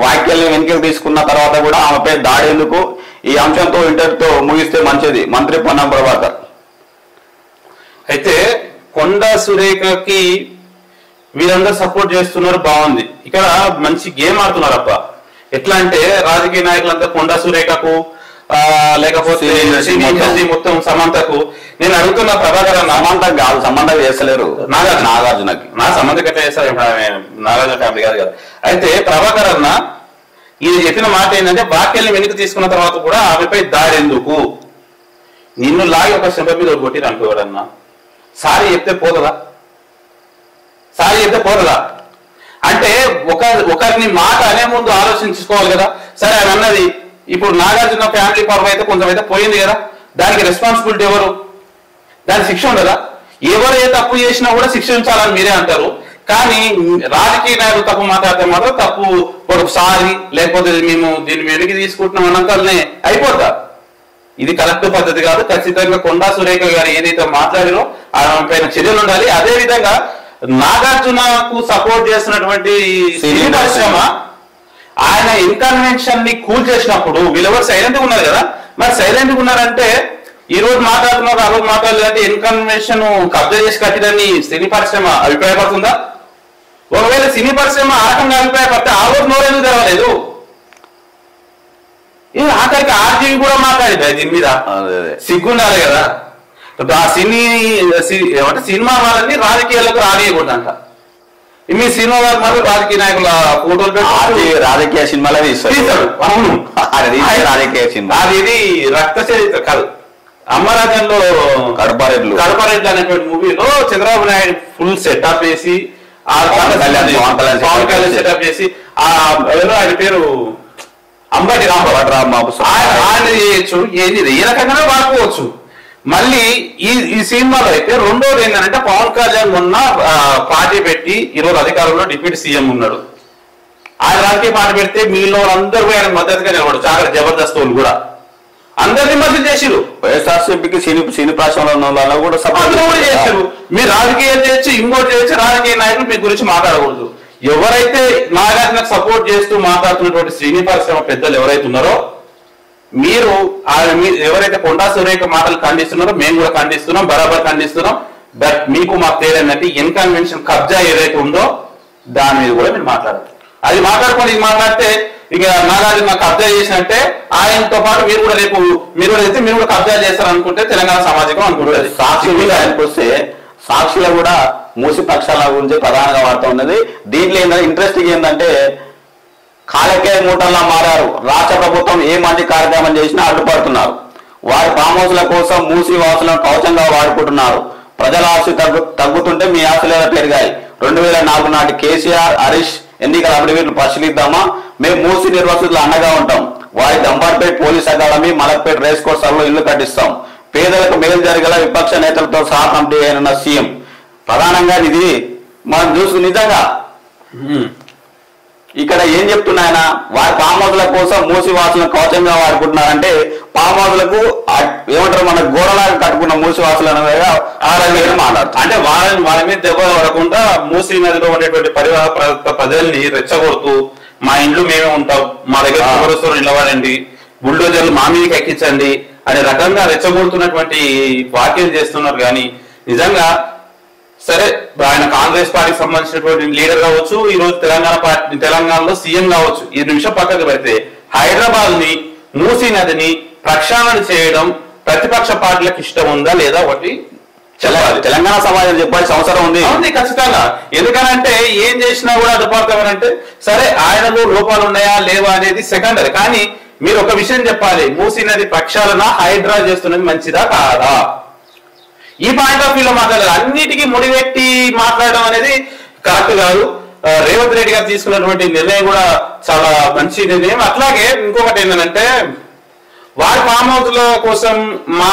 వ్యాఖ్యల్ని వెనుకకు తీసుకున్న తర్వాత కూడా ఆమెపై దాడి ఎందుకు, ఈ అంశంతో ఇంటర్తో ముగిస్తే మంచిది మంత్రి పొన్నం ప్రభాకర్. అయితే కొండా సురేఖకి వీరందరూ సపోర్ట్ చేస్తున్నారు, బాగుంది. ఇక్కడ మంచి గేమ్ ఆడుతున్నారు అబ్బా. ఎట్లా అంటే రాజకీయ నాయకులంతా కొండా సురేఖకు లేకపోతే మొత్తం సమంతకు. నేను అడుగుతున్న ప్రభాకర్ సమంతం కాదు, సంబంధం చేస్తలేరు నాగార్జునకి. నా సంబంధం ఎట్లా చేస్తారు, నాగార్జున ఫ్యామిలీ కాదు కదా. అయితే ప్రభాకర్ అన్న ఇది చెప్పిన మాట ఏంటంటే వాక్యాన్ని వెనక్కి తీసుకున్న తర్వాత కూడా ఆమెపై దాడి ఎందుకు, నిన్ను లాగి ఒక శంప మీద కొట్టిరు అనుకోవాడన్నా, సారీ చెప్తే పోతుందా, సారీ చెప్తే పోతుందా అంటే ఒకరిని మాట అనే ముందు ఆలోచించుకోవాలి కదా. సరే అని అన్నది, ఇప్పుడు నాగార్జున ఫ్యామిలీ పర్వం అయితే కొంచెం అయితే పోయింది కదా, దానికి రెస్పాన్సిబిలిటీ ఎవరు, దానికి శిక్ష ఉండదా? ఎవరు ఏ తప్పు చేసినా కూడా శిక్షించాలని మీరే అంటారు, కానీ రాజకీయ నాయకులు తప్పు మాట్లాడితే మాత్రం తప్పు ఒకసారి లేకపోతే మేము దీన్ని వెనక్కి తీసుకుంటున్నాం అన్నంతనే అయిపోతా. ఇది కరెక్ట్ పద్ధతి కాదు. ఖచ్చితంగా కొండా సురేఖ గారు ఏదైతే మాట్లాడారో ఆయన పైన చర్యలు ఉండాలి. అదే విధంగా నాగార్జునకు సపోర్ట్ చేస్తున్నటువంటి సినీ పరిశ్రమ ఆయన ఇన్కన్వెన్షన్ ని కూల్ చేసినప్పుడు వీళ్ళెవరు సైలెంట్ గా ఉన్నారు కదా. మరి సైలెంట్ గా ఉన్నారంటే ఈ రోజు మాట్లాడుతున్నారు, ఆ రోజు మాట్లాడలేదంటే ఇన్కన్వెన్షన్ కబ్జా చేసి కట్టిదని సినీ పరిశ్రమ అభిప్రాయపడుతుందా? ఒకవేళ సినీ పరిశ్రమ ఆ రకంగా అభిప్రాయపడితే ఆ రోజు నోరెందుకు తెరవలేదు? ఆఖరికి ఆర్జీవి కూడా మాట్లాడింది దీని మీద, సిగ్గుండాలి కదా. ఆ సినిమా వాళ్ళని రాజకీయాలకు రానియకూడదంట. మీ సినిమా వాళ్ళు మాత్రం రాజకీయ నాయకుల ఫోటోలు పెట్టి రాజకీయ సినిమాలే తీస్తాడు. అవును, రాజకీయ సినిమా. అది ఇది రక్త చరిత్ర కాదు. అమ్మరాజ్యంలో కడపారెడ్లు అనేటువంటి మూవీలో చంద్రబాబు నాయుడు ఫుల్ సెటప్ చేసి పవన్ కళ్యాణ్ సెటప్ చేసి ఆయన పేరు అంబటి రాంబాబు ఆయన చేయొచ్చు, ఏది ఏ రకంగానే వాడుకోవచ్చు. మళ్ళీ ఈ సినిమాలో అయితే రెండోది ఏంటంటే పవన్ కళ్యాణ్ మొన్న పార్టీ పెట్టి ఈరోజు అధికారంలో డిప్యూటీ సీఎం ఉన్నాడు. ఆయన రాజకీయ పార్టీ పెడితే మీలో అందరూ ఆయన మద్దతుగా నిలబడు. చాలా జబర్దస్త్ వాళ్ళు కూడా అందరినీ విమర్శలు చేసిరు. వైఎస్ఆర్సీపీకి సినీ ప్రాంతంలో కూడా సపోర్ట్ చేశారు. మీరు రాజకీయాలు చేయొచ్చు, ఇంకోటి చేయొచ్చు, రాజకీయ నాయకులు మీ గురించి మాట్లాడకూడదు. ఎవరైతే నాగార్జునకు సపోర్ట్ చేస్తూ మాట్లాడుతున్నటువంటి సినీ పరిశ్రమ పెద్దలు ఎవరైతే ఉన్నారో మీరు ఎవరైతే కొండా సురేఖ మాటలు ఖండిస్తున్నారో మేము కూడా ఖండిస్తున్నాం, బరాబర్ ఖండిస్తున్నాం. బట్ మీకు మాకు తేలేందంటే ఇన్కన్వెన్షన్ కబ్జా ఏదైతే ఉందో దాని మీద కూడా మీరు మాట్లాడాలి. అది మాట్లాడుకొని ఇది మాట్లాడితే ఇక నాగార్జున కబ్జా చేసినట్టే ఆయనతో పాటు మీరు కూడా రేపు మీరు కూడా కబ్జా చేస్తారు అనుకుంటే తెలంగాణ సమాజం అనుకుంటుంది. ఆయనకు వస్తే సాక్షిలో కూడా మూసి పక్షాల గురించి ప్రధానంగా వాడుతూ ఉన్నది. దీంట్లో ఏంటంటే ఇంట్రెస్టింగ్ ఏంటంటే కాలకే మూటల్లా మారారు. రాష్ట్ర ప్రభుత్వం ఏ మంచి కార్యక్రమం చేసినా అడ్డుపడుతున్నారు. వారి ఫామ్ హౌస్ల కోసం మూసి వాసులను కవచంగా వాడుకుంటున్నారు. ప్రజల ఆస్తి తగ్గుతుంటే మీ ఆస్తులు ఎలా పెరిగాయి? 2004 నాటి కేసీఆర్ హరీష్ ఎన్నికల అఫిడవిట్లు పరిశీలిద్దామా? మేము మూసి నిర్వాసితులు అండగా ఉంటాం. వారి దంబార్పేట police academy, Malakpet race course సభలో ఇల్లు కట్టిస్తాం. పేదలకు మేలు జరిగేలా విపక్ష నేతలతో సహా కమిటీ అయిన సీఎం. ప్రధానంగా ఇది మనం చూసు నిజంగా ఇక్కడ ఏం చెప్తున్నాయన, వారి ఫామ్ హౌస్ల కోసం మూసి వాసులను కవచంగా వాడుకుంటున్నారంటే ఫామ్ హౌస్లకు ఏమంటారు మన గోడలాగా కట్టుకున్న మూసి వాసులను మాట్లాడుతారు. అంటే వాళ్ళ మీద దెబ్బ పడకుండా మూసి నదిలో ఉండేటువంటి ప్రజల్ని రెచ్చగొడుతూ మా ఇండ్లు మేమే ఉంటాం, మా దగ్గర ఎవరొస్తారు నిలబడండి, బుల్డోజర్లు మా మీదకి ఎక్కించండి అనే రకంగా రెచ్చగొడుతున్నటువంటి వ్యాఖ్యలు చేస్తున్నారు. కానీ నిజంగా సరే ఆయన కాంగ్రెస్ పార్టీకి సంబంధించినటువంటి లీడర్ కావచ్చు, ఈ రోజు తెలంగాణలో సీఎం కావచ్చు, ఈ నిమిషం పక్కకు పెడితే హైదరాబాద్ ని మూసీ నదిని ప్రక్షాళన చేయడం ప్రతిపక్ష పార్టీలకు ఇష్టం ఉందా లేదా ఒకటి చెప్పాలి. తెలంగాణ సమాజం చెప్పాల్సిన అవసరం ఉంది ఖచ్చితంగా. ఎందుకనంటే ఏం చేసినా కూడా అడ్డుపడతామనంటే సరే ఆయనలో లోపాలు ఉన్నాయా లేవా అనేది సెకండరీ. కానీ మీరు ఒక విషయం చెప్పాలి, మూసీ నది ప్రక్షాళన హైడ్రా చేస్తున్నది మంచిదా కాదా? ఈ పాయింట్ ఆఫ్ వ్యూలో మాట్లాడాలి. అన్నిటికీ ముడిపెట్టి మాట్లాడడం అనేది కరెక్ట్ కాదు. రేవంత్ రెడ్డి గారు తీసుకున్నటువంటి నిర్ణయం కూడా చాలా మంచి నిర్ణయం. అట్లాగే ఇంకొకటి ఏంటంటే, వారి ఫామ్ హౌస్ల కోసం మా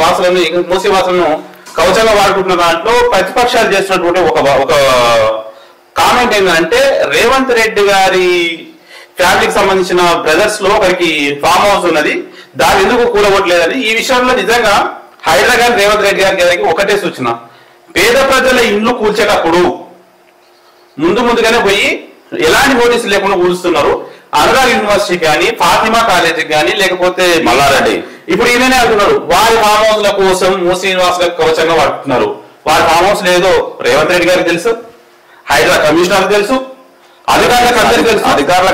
వాసులను, మూసీ వాసులను కవచంగా వాడుకుంటున్న దాంట్లో ప్రతిపక్షాలు చేస్తున్నటువంటి ఒక కామెంట్ ఏంటంటే, రేవంత్ రెడ్డి గారి ఫ్యామిలీకి సంబంధించిన బ్రదర్స్ లో ఒకరికి ఫామ్ హౌస్ ఉన్నది, దాన్ని ఎందుకు కూలగొట్టలేదని. ఈ విషయంలో నిజంగా హైదరాబాద్ రేవంత్ రెడ్డి గారికి ఒకటే సూచన, పేద ప్రజల ఇల్లు కూల్చేటప్పుడు ముందుగానే పోయి ఎలాంటి నోటీసులు లేకుండా కూలుస్తున్నారు. అనురాగ్ యూనివర్సిటీ కానీ, ఫాతిమా కాలేజీకి కానీ, లేకపోతే మల్లారెడ్డి ఇప్పుడు ఈయననే అంటున్నారు వారి ఫామ్ హౌస్ల కోసం మూసీ నివాసులకు కవచంగా వాడుతున్నారు. వారి ఫామ్ హౌస్ లేదో రేవంత్ రెడ్డి గారికి తెలుసు, హైదరాబాద్ కమిషనర్ తెలుసు, అధికారులకు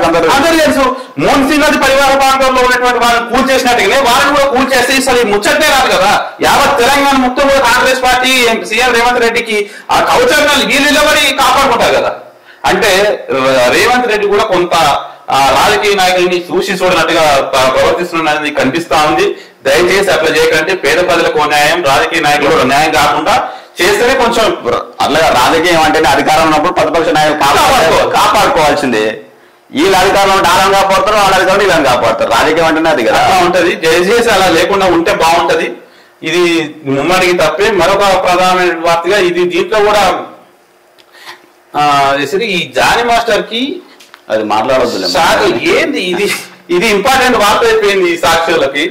అందరూ తెలుసు. మూసీ నది పరివార ప్రాంతంలో ఉన్నటువంటి వాళ్ళని కూల్ చేసినట్టుగానే వాళ్ళని కూడా కూల్ చేస్తే అసలు ముచ్చటే రాదు కదా. యావత్ తెలంగాణ మొత్తం కూడా కాంగ్రెస్ పార్టీ సీఎం రేవంత్ రెడ్డికి ఆ కవచంగా వీళ్ళు నిలబడి కాపాడుకుంటారు కదా. అంటే రేవంత్ రెడ్డి కూడా కొంత రాజకీయ నాయకుల్ని చూడనట్టుగా ప్రవర్తిస్తున్నది కనిపిస్తా ఉంది. దయచేసి అట్లా చేయకండి. పేద ప్రజలకు న్యాయం, రాజకీయ నాయకులు న్యాయం కాకుండా చేస్తేనే కొంచెం. అట్లా రాజకీయం అంటేనే అధికారం ఉన్నప్పుడు ప్రతిపక్ష నాయకులు కాపాడుకోవాల్సిందే. వీళ్ళు అధికారంలో డాలను కాపాడుతారు, వాళ్ళ అధికారులు వీళ్ళని కాపాడుతారు. రాజకీయం అంటేనే అది కదా ఉంటది. దయచేసి అలా లేకుండా ఉంటే బాగుంటది. ఇది ముమ్మడికి తప్పే. మరొక ప్రధానమైన వార్తగా ఇది దీంట్లో కూడా ఈ జానీ మాస్టర్ కి అది మాట్లాడొద్దు. ఏంది ఇది ఇంపార్టెంట్ వార్త అయిపోయింది ఈ సాక్షులకి.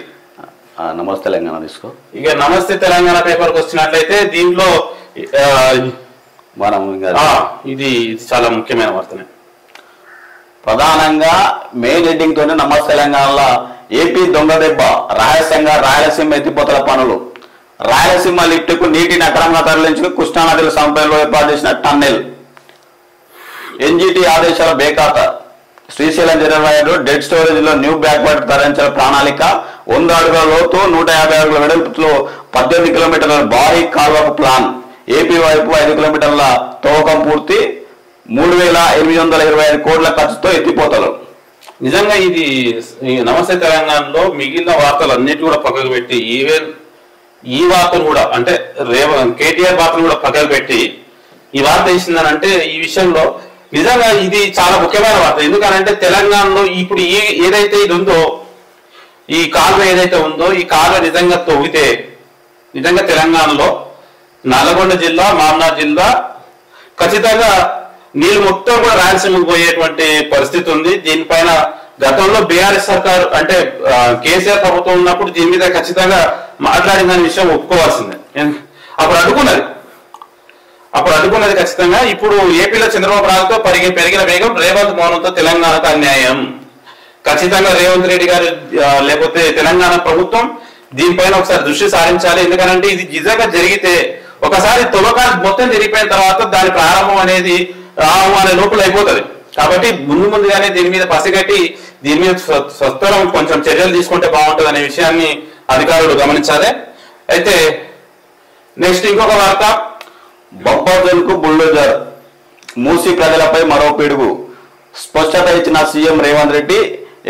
నమస్తే తెలంగాణ తీసుకో. ఇక నమస్తే తెలంగాణ పేపర్కి వచ్చినట్లయితే దీంట్లో మనం ఇది చాలా ముఖ్యమైన వార్తనే. ప్రధానంగా మెయిన్ హెడ్డింగ్ తోనే నమస్తే తెలంగాణలో ఏపీ దొంగ దెబ్బ, రాయలసీమ ఎత్తిపోతల పనులు. రాయలసీమ లిఫ్టుకు నీటిని అక్రమంగా తరలించుకు కృష్ణానదిల సంపేలో ఏర్పాటు చేసిన టన్నెల్. ఎన్జిటి ఆదేశాల బేఖాతా. శ్రీశైలం రిజర్వాయర్ డెడ్ స్టోరేజ్ లో న్యూ బ్యాక్వర్డ్ తరలించిన ప్రణాళిక. 100 అడుగుల లోతు 150 అడుగుల వెడల్పులో 18 కిలోమీటర్ల భారీ కాల్వకు ప్లాన్. ఏపీ వైపు 5 కిలోమీటర్ల తవ్వకం పూర్తి. 3,825 కోట్ల ఖర్చుతో ఎత్తిపోతలు. నిజంగా ఇది నమస్తే తెలంగాణలో మిగిలిన వార్తలు అన్నిటి కూడా పక్కకు పెట్టి, ఈవెన్ ఈ వార్తను కూడా అంటే కేటీఆర్ వార్తను కూడా పక్కకు పెట్టి ఈ వార్త ఇచ్చిందనంటే ఈ విషయంలో నిజంగా ఇది చాలా ముఖ్యమైన వార్త. ఎందుకనంటే తెలంగాణలో ఇప్పుడు ఏదైతే ఇది ఉందో, ఈ కాలువ ఏదైతే ఉందో, ఈ కాలువ నిజంగా తవ్వితే నిజంగా తెలంగాణలో నల్గొండ జిల్లా, మామనార్ జిల్లా ఖచ్చితంగా నీళ్ళు మొత్తం కూడా రాయలసీమకు పోయేటువంటి పరిస్థితి ఉంది. దీనిపైన గతంలో బీఆర్ఎస్ సర్కారు అంటే కేసీఆర్ ప్రభుత్వం ఉన్నప్పుడు దీని మీద ఖచ్చితంగా మాట్లాడిందనే విషయం ఒప్పుకోవాల్సిందే. అప్పుడు అడ్డుకున్నది ఖచ్చితంగా. ఇప్పుడు ఏపీలో చంద్రబాబు నాయుడుతో పెరిగిన వేగం, రేవంత్ మౌనంతో తెలంగాణకు అన్యాయం. ఖచ్చితంగా రేవంత్ రెడ్డి గారు లేకపోతే తెలంగాణ ప్రభుత్వం దీనిపైన ఒకసారి దృష్టి సారించాలి. ఎందుకంటే ఇది నిజంగా జరిగితే ఒకసారి తొలకాలు మొత్తం జరిగిపోయిన తర్వాత దాని ప్రారంభం అనేది అనే లోపల అయిపోతుంది. కాబట్టి ముందుగానే దీని మీద పసిగట్టి దీని మీద స్వస్థలం కొంచెం చర్యలు తీసుకుంటే బాగుంటుంది అనే విషయాన్ని అధికారులు గమనించాలి. అయితే నెక్స్ట్ ఇంకొక వార్త, బొబ్బర్జన్కు బుల్డోజర్. మూసీ ప్రజలపై మరో పిడుగు. స్పష్టత ఇచ్చిన సీఎం రేవంత్ రెడ్డి.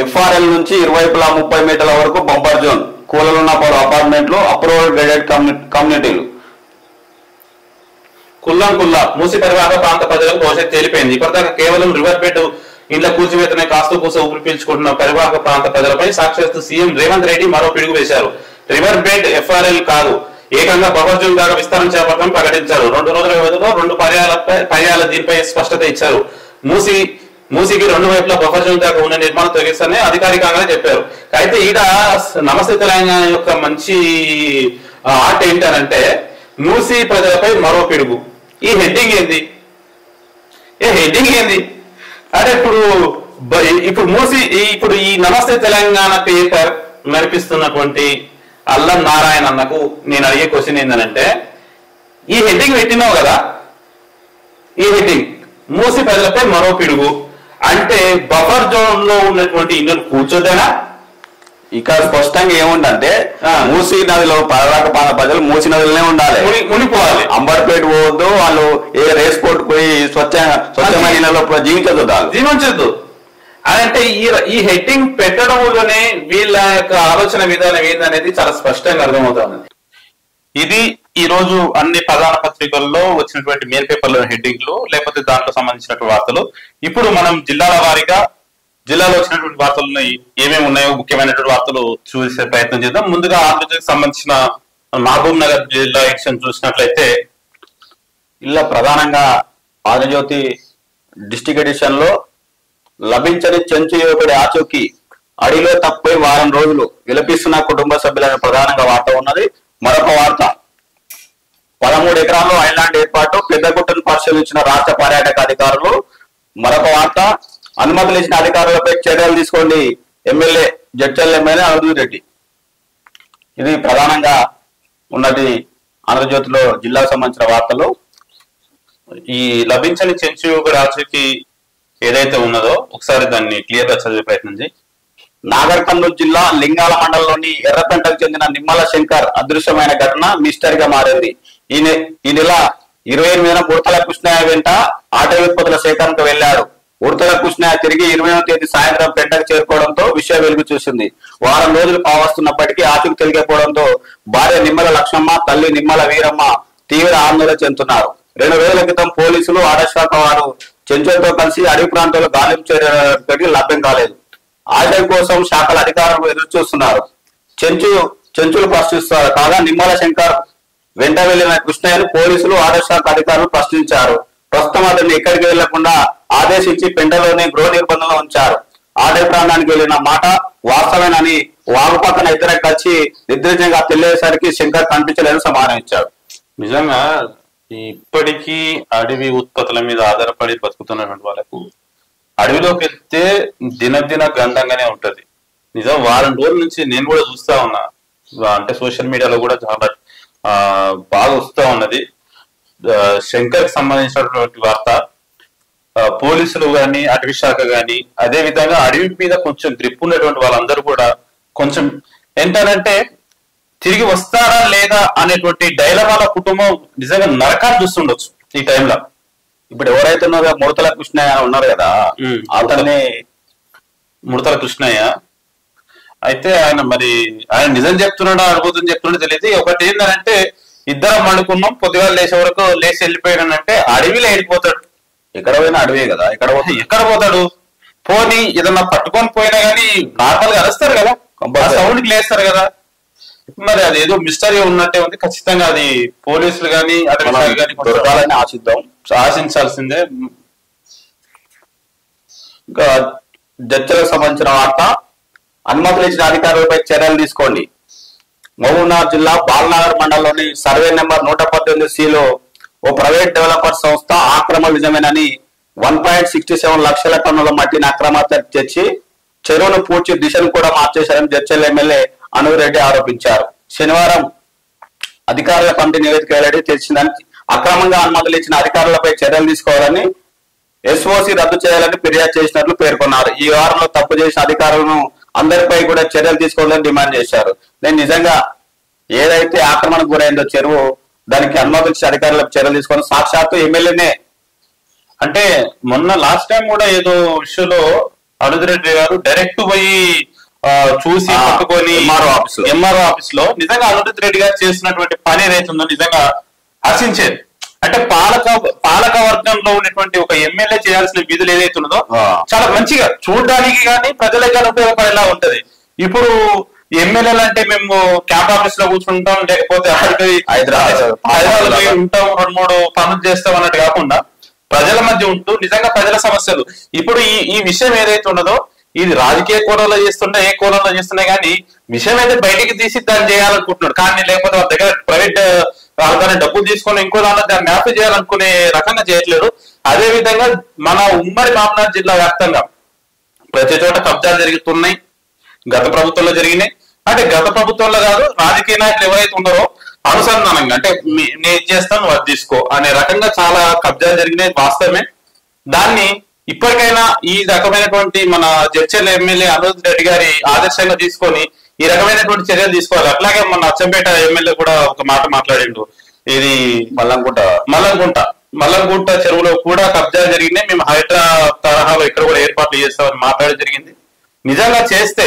ఎఫ్ఆర్ఎల్ నుంచి ఇరువైపులా 30 మీటర్ల వరకు బంపర్ జోన్. కూలలున్న పలు అపార్ట్మెంట్లు, అప్రూవల్ గైడెడ్ కమ్యూనిటీలు. కుల్లా మూసీ పరివాహక ప్రాంత ప్రజలకు భవిష్యత్తు తేలిపోయింది. ఇప్పటిదాకా కేవలం రివర్ బెడ్ ఇండ్ల కూల్చివేతనే కాస్త కూస ఊపిరి పీల్చుకుంటున్న పరివాహక ప్రాంత ప్రజలపై సాక్షాత్తు సీఎం రేవంత్ రెడ్డి మరో పిడుగు వేశారు. రివర్ బెడ్ ఎఫ్ఆర్ఎల్ కాదు, ఏకంగా బఫర్ జోన్ దాకా విస్తరణ చేపట్టడం ప్రకటించారు. 2 రోజుల వ్యవధిలో 2 పర్యాల దీనిపై స్పష్టత ఇచ్చారు. మూసీకి 2 వైపులా బఫర్ జోన్ దాకా ఉన్న నిర్మాణం తొలగిస్తారని అధికారికంగా చెప్పారు. అయితే ఈడ నమస్తే తెలంగాణ యొక్క మంచి ఆట ఏంటనంటే, మూసీ ప్రజలపై మరో పిడుగు. ఈ హెడ్డింగ్ ఏంది అంటే ఇప్పుడు ఈ నమస్తే తెలంగాణ పేపర్ నడిపిస్తున్నటువంటి అల్లం నారాయణ అన్నకు నేను అడిగే క్వశ్చన్ ఏంటంటే, ఈ హెడ్డింగ్ పెట్టినావు కదా, ఈ హెడ్డింగ్ మూసీ ప్రజలపై మరో పిడుగు అంటే బఫర్ జోన్ లో ఉన్నటువంటి ఇల్లు కూర్చోదేనా? ఇక్కడ స్పష్టంగా ఏముందంటే, మూసీ నదిలో పర్యాటక ప్రాంత ప్రజలు మూసీ నదిలోనే ఉండాలి, మునిపోవాలి. అంబర్పేట పోవద్దు, వాళ్ళు ఏ రేస్ కోర్టు పోయి స్వచ్ఛమైన జీవించద్దు. అదంటే ఈ హెడ్డింగ్ పెట్టడంలోనే వీళ్ళ యొక్క ఆలోచన విధానం ఏందనేది చాలా స్పష్టంగా అర్థమవుతుంది. ఇది ఈ రోజు అన్ని ప్రధాన పత్రికల్లో వచ్చినటువంటి మెయిన్ పేపర్లో హెడ్డింగ్లు, లేకపోతే దాంట్లో సంబంధించినటువంటి వార్తలు. ఇప్పుడు మనం జిల్లాల వారీగా జిల్లాలో వచ్చినటువంటి వార్తలు ఏమేమి ఉన్నాయో ముఖ్యమైనటువంటి వార్తలు చూసే ప్రయత్నం చేద్దాం. ముందుగా ఆంధ్రప్రదేశ్ సంబంధించిన మహబూబ్ నగర్ జిల్లా ఎడిషన్ చూసినట్లయితే ఇలా ప్రధానంగా ఆంధ్రజ్యోతి డిస్ట్రిక్ట్ ఎడిషన్ లో లభించని చెంచు యువకుడి ఆచూకీ, అడిలో తప్పై వారం రోజులు విలపిస్తున్న కుటుంబ సభ్యులను ప్రధానంగా వార్త ఉన్నది. మరొక వార్త 13 ఎకరాల్లో ఐలాండ్ ఏర్పాటు, పెద్దగుట్టను పరిశీలించిన రాష్ట్ర పర్యాటక అధికారులు. మరొక వార్త అనుమతులు ఇచ్చిన అధికారులపై చర్యలు తీసుకోండి ఎమ్మెల్యే జడ్చల్ ఎమ్మెల్యే అరుణ్ రెడ్డి. ఇది ప్రధానంగా ఉన్నది ఆంధ్రజ్యోతిలో జిల్లాకు సంబంధించిన వార్తలు. ఈ లభించని చెంచు యువకుడి ఆచూకీ ఏదైతే ఉన్నదో ఒకసారి దాన్ని క్లియర్ గా చదివే ప్రయత్నం చేయి. నాగర్ కర్నూలు జిల్లా లింగాల మండలంలోని ఎర్రపెంటకు చెందిన నిమ్మల శంకర్ అదృశ్యమైన ఘటన మిస్టరీ గా మారింది. ఈ నెల 28న ఉడతల కృష్ణయ్య వెంట ఆటవీ ఉత్పత్తుల సేకరణకు వెళ్లాడు. ఉడతల కృష్ణయ్య తిరిగి 20వ తేదీ సాయంత్రం పెంటకు చేరుకోవడంతో విషయం వెలుగు చూసింది. వారం రోజులు కావస్తున్నప్పటికీ ఆచూకీ తెలియకపోవడంతో భార్య నిమ్మల లక్ష్మమ్మ, తల్లి నిమ్మల వీరమ్మ తీవ్ర ఆందోళన చెందుతున్నారు. 2 రోజుల క్రితం పోలీసులు, ఆడశాఖ వారు చెంచులతో కలిసి అడవి ప్రాంతంలో గాలింపు చర్యలు లభ్యం కాలేదు. ఆదాయం కోసం శాఖల అధికారులు ఎదురు చూస్తున్నారు. చెంచులు ప్రశ్నిస్తారు. కాగా నిమ్మల శంకర్ వెంట వెళ్లిన కృష్ణయ్యను పోలీసులు, ఆడశాఖ అధికారులు ప్రశ్నించారు. ప్రస్తుతం అతన్ని ఎక్కడికి వెళ్లకుండా ఆదేశించి పెంటలోనే గృహ నిర్బంధంలో ఉంచారు. ఆదాయ ప్రాంతానికి వెళ్లిన మాట వాస్తవేనని వాగు పక్కన ఇద్దరు కలిసి నిర్దిష్టంగా తెలియసరికి శంకర్ కనిపించలేదని సమాధానం ఇచ్చాడు. నిజంగా ఇప్పటికీ అడవి ఉత్పత్తుల మీద ఆధారపడి బతుకుతున్నటువంటి వాళ్ళకు అడవిలోకి వెళ్తే దినదిన గండంగానే ఉంటది. నిజం వారం రోజుల నుంచి నేను కూడా చూస్తా ఉన్నా, అంటే సోషల్ మీడియాలో కూడా చాలా బాగా వస్తూ ఉన్నది. శంకర్ కి సంబంధించినటువంటి వార్త. పోలీసులు గాని, అటవీ శాఖ గాని, అదే విధంగా అడవి మీద కొంచెం గ్రిప్ ఉన్నటువంటి వాళ్ళందరూ కూడా కొంచెం ఏంటంటే తిరిగి వస్తారా లేదా అనేటువంటి డైలమాల కుటుంబం నిజంగా నరకాలు చూస్తుండొచ్చు ఈ టైంలో. ఇప్పుడు ఎవరైతే ఉన్నారో ముడతల కృష్ణయ్య ఉన్నారు కదా, అతన్ని ముడతల కృష్ణయ్య అయితే ఆయన నిజం చెప్తున్నాడా అనుభూతం చెప్తున్నాడో తెలియదు. ఒకటి ఏంటంటే ఇద్దరం అనుకున్నాం, పొద్దుగాల లేచే వరకు లేచి వెళ్ళిపోయాడంటే అడవిలో వెళ్ళిపోతాడు. ఎక్కడ పోయినా అడవే కదా, ఎక్కడ పోతాడు? పోనీ ఏదన్నా పట్టుకొని పోయినా గానీ నార్మల్ గా అరుస్తారు కదా, సౌండ్ కి లేస్తారు కదా. మరి అది ఏదో మిస్టరీ ఉన్నట్టే ఉంది. ఖచ్చితంగా అది పోలీసులు గానీ అటవీ దొరకాలని ఆశించాల్సిందే. ఇంకా జడ్చలకు సంబంధించిన వార్త. అనుమతులు ఇచ్చిన అధికారులపై చర్యలు తీసుకోండి. మహబూబ్నగర్ జిల్లా బాలనగర్ మండలంలోని సర్వే నెంబర్ 118C ఓ ప్రైవేట్ డెవలపర్ సంస్థ ఆక్రమణ నిజమేనని 1.67 లక్షల టన్నుల మట్టిని అక్రమంగా తెచ్చి చెరువును పూడ్చి దిశను కూడా మార్చేశారని జడ్చల్ ఎమ్మెల్యే అరుణ్ రెడ్డి ఆరోపించారు. శనివారం అధికారుల కమిటీ నివేదిక వెల్లడి తెలిసిందని, అక్రమంగా అనుమతులు ఇచ్చిన అధికారులపై చర్యలు తీసుకోవాలని, ఎస్ఓసి రద్దు చేయాలని ఫిర్యాదు చేసినట్లు పేర్కొన్నారు. ఈ వారంలో తప్పు చేసిన అధికారులను అందరిపై కూడా చర్యలు తీసుకోవాలని డిమాండ్ చేశారు. నేను నిజంగా ఏదైతే ఆక్రమణకు గురైందో చెరువు, దానికి అనుమతులు ఇచ్చిన అధికారులకు చర్యలు తీసుకొని సాక్షాత్తు ఎమ్మెల్యేనే. అంటే మొన్న లాస్ట్ టైం కూడా ఏదో విషయంలో అరుణ్ రెడ్డి గారు డైరెక్ట్ పోయి చూసి పట్టుకొని ఎంఆర్ఓ ఆఫీస్ లో నిజంగా అరుణ్ రెడ్డి గారు చేసినటువంటి పని ఏదైతుందో నిజంగా హర్షించేది. అంటే పాలక వర్గంలో ఉన్నటువంటి ఒక ఎమ్మెల్యే చేయాల్సిన విధులు ఏదైతే ఉన్నదో చాలా మంచిగా చూడడానికి కానీ ప్రజలకు కానీ ఉపయోగపడేలా ఉంటది. ఇప్పుడు ఎమ్మెల్యేలు అంటే మేము క్యాంప్ ఆఫీస్ లో కూర్చుంటాం, లేకపోతే హైదరాబాద్ ఉంటాం, 2-3 పనులు చేస్తాం అన్నట్టు కాకుండా ప్రజల మధ్య ఉంటూ నిజంగా ప్రజల సమస్యలు. ఇప్పుడు ఈ విషయం ఏదైతే ఉన్నదో ఇది రాజకీయ కోణంలో చేస్తుంటే ఏ కోణంలో చేస్తున్నాయి కానీ విషయం అయితే బయటికి తీసి దాన్ని చేయాలనుకుంటున్నాడు. కానీ లేకపోతే వాళ్ళ దగ్గర ప్రైవేట్ వాళ్ళని డబ్బులు తీసుకొని ఇంకో దాంట్లో దాన్ని మ్యాప్ చేయాలనుకునే రకంగా చేయట్లేదు. అదే విధంగా మన ఉమ్మడి మహబూబ్నగర్ జిల్లా వ్యాప్తంగా ప్రతి చోట కబ్జాలు జరుగుతున్నాయి. గత ప్రభుత్వంలో జరిగినాయి. అంటే గత ప్రభుత్వంలో కాదు, రాజకీయ నాయకులు ఎవరైతే ఉన్నారో అనుసంధానంగా అంటే నేను చేస్తాను అది తీసుకో అనే రకంగా చాలా కబ్జాలు జరిగినాయి, వాస్తవమే. దాన్ని ఇప్పటికైనా ఈ రకమైనటువంటి మన జడ్చర్ల ఎమ్మెల్యే అరుణ్ రెడ్డి గారి ఆదర్శంగా తీసుకొని ఈ రకమైనటువంటి చర్యలు తీసుకోవాలి. అట్లాగే మన అచ్చంపేట ఎమ్మెల్యే కూడా ఒక మాట మాట్లాడిండు, ఇది మల్లంకుంట మల్లంగుట్ట చెరువులో కూడా కబ్జాలు జరిగినాయి. మేము హైడ్రా తరహాలో ఇక్కడ కూడా ఏర్పాట్లు చేస్తామని మాట్లాడడం జరిగింది. నిజంగా చేస్తే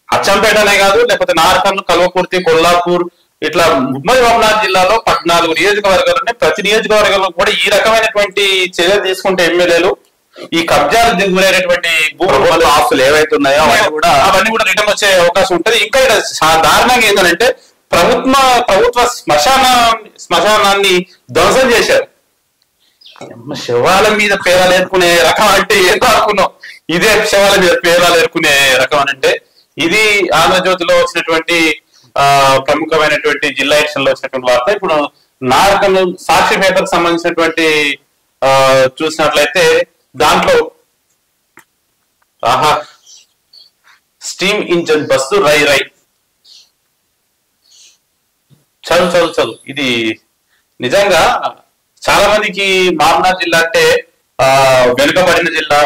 అచ్చంపేటనే కాదు, లేకపోతే నార్కర్నూలు, కల్వకుర్తి, కొల్లాపూర్ ఇట్లా ఉమ్మడి మహబూబ్నగర్ జిల్లాలో 14 నియోజకవర్గాలు ఉన్నాయి. ప్రతి నియోజకవర్గంలో కూడా ఈ రకమైనటువంటి చర్యలు తీసుకుంటే ఎమ్మెల్యేలు ఈ కబ్జాలు గురైనటువంటి భూములు ఆస్తులు ఏవైతే ఉన్నాయో అవన్నీ కూడా రిటర్న్ వచ్చే అవకాశం ఉంటుంది. ఇంకా ఇక్కడ దారుణంగా ఏంటంటే ప్రభుత్వ శ్మశానాన్ని ధ్వంసం చేశారు. శవాల మీద పేరాలు ఏర్కునే రకం అంటే ఏం అనుకున్నాం, ఇదే శవాల మీద పేరాలు ఏర్కునే రకం అంటే ఇది ఆంధ్రజ్యోతిలో వచ్చినటువంటి ప్రముఖమైనటువంటి జిల్లా ఎడిషన్ లో వచ్చినటువంటి వార్త. ఇప్పుడు నార్కర్నూలు సాక్షి పేపర్ సంబంధించినటువంటి చూసినట్లయితే దాంట్లో స్టీమ్ ఇంజన్ బస్సు రై చదువు ఇది నిజంగా చాలా మందికి మహబూబ్నగర్ జిల్లా అంటే వెనుకబడిన జిల్లా,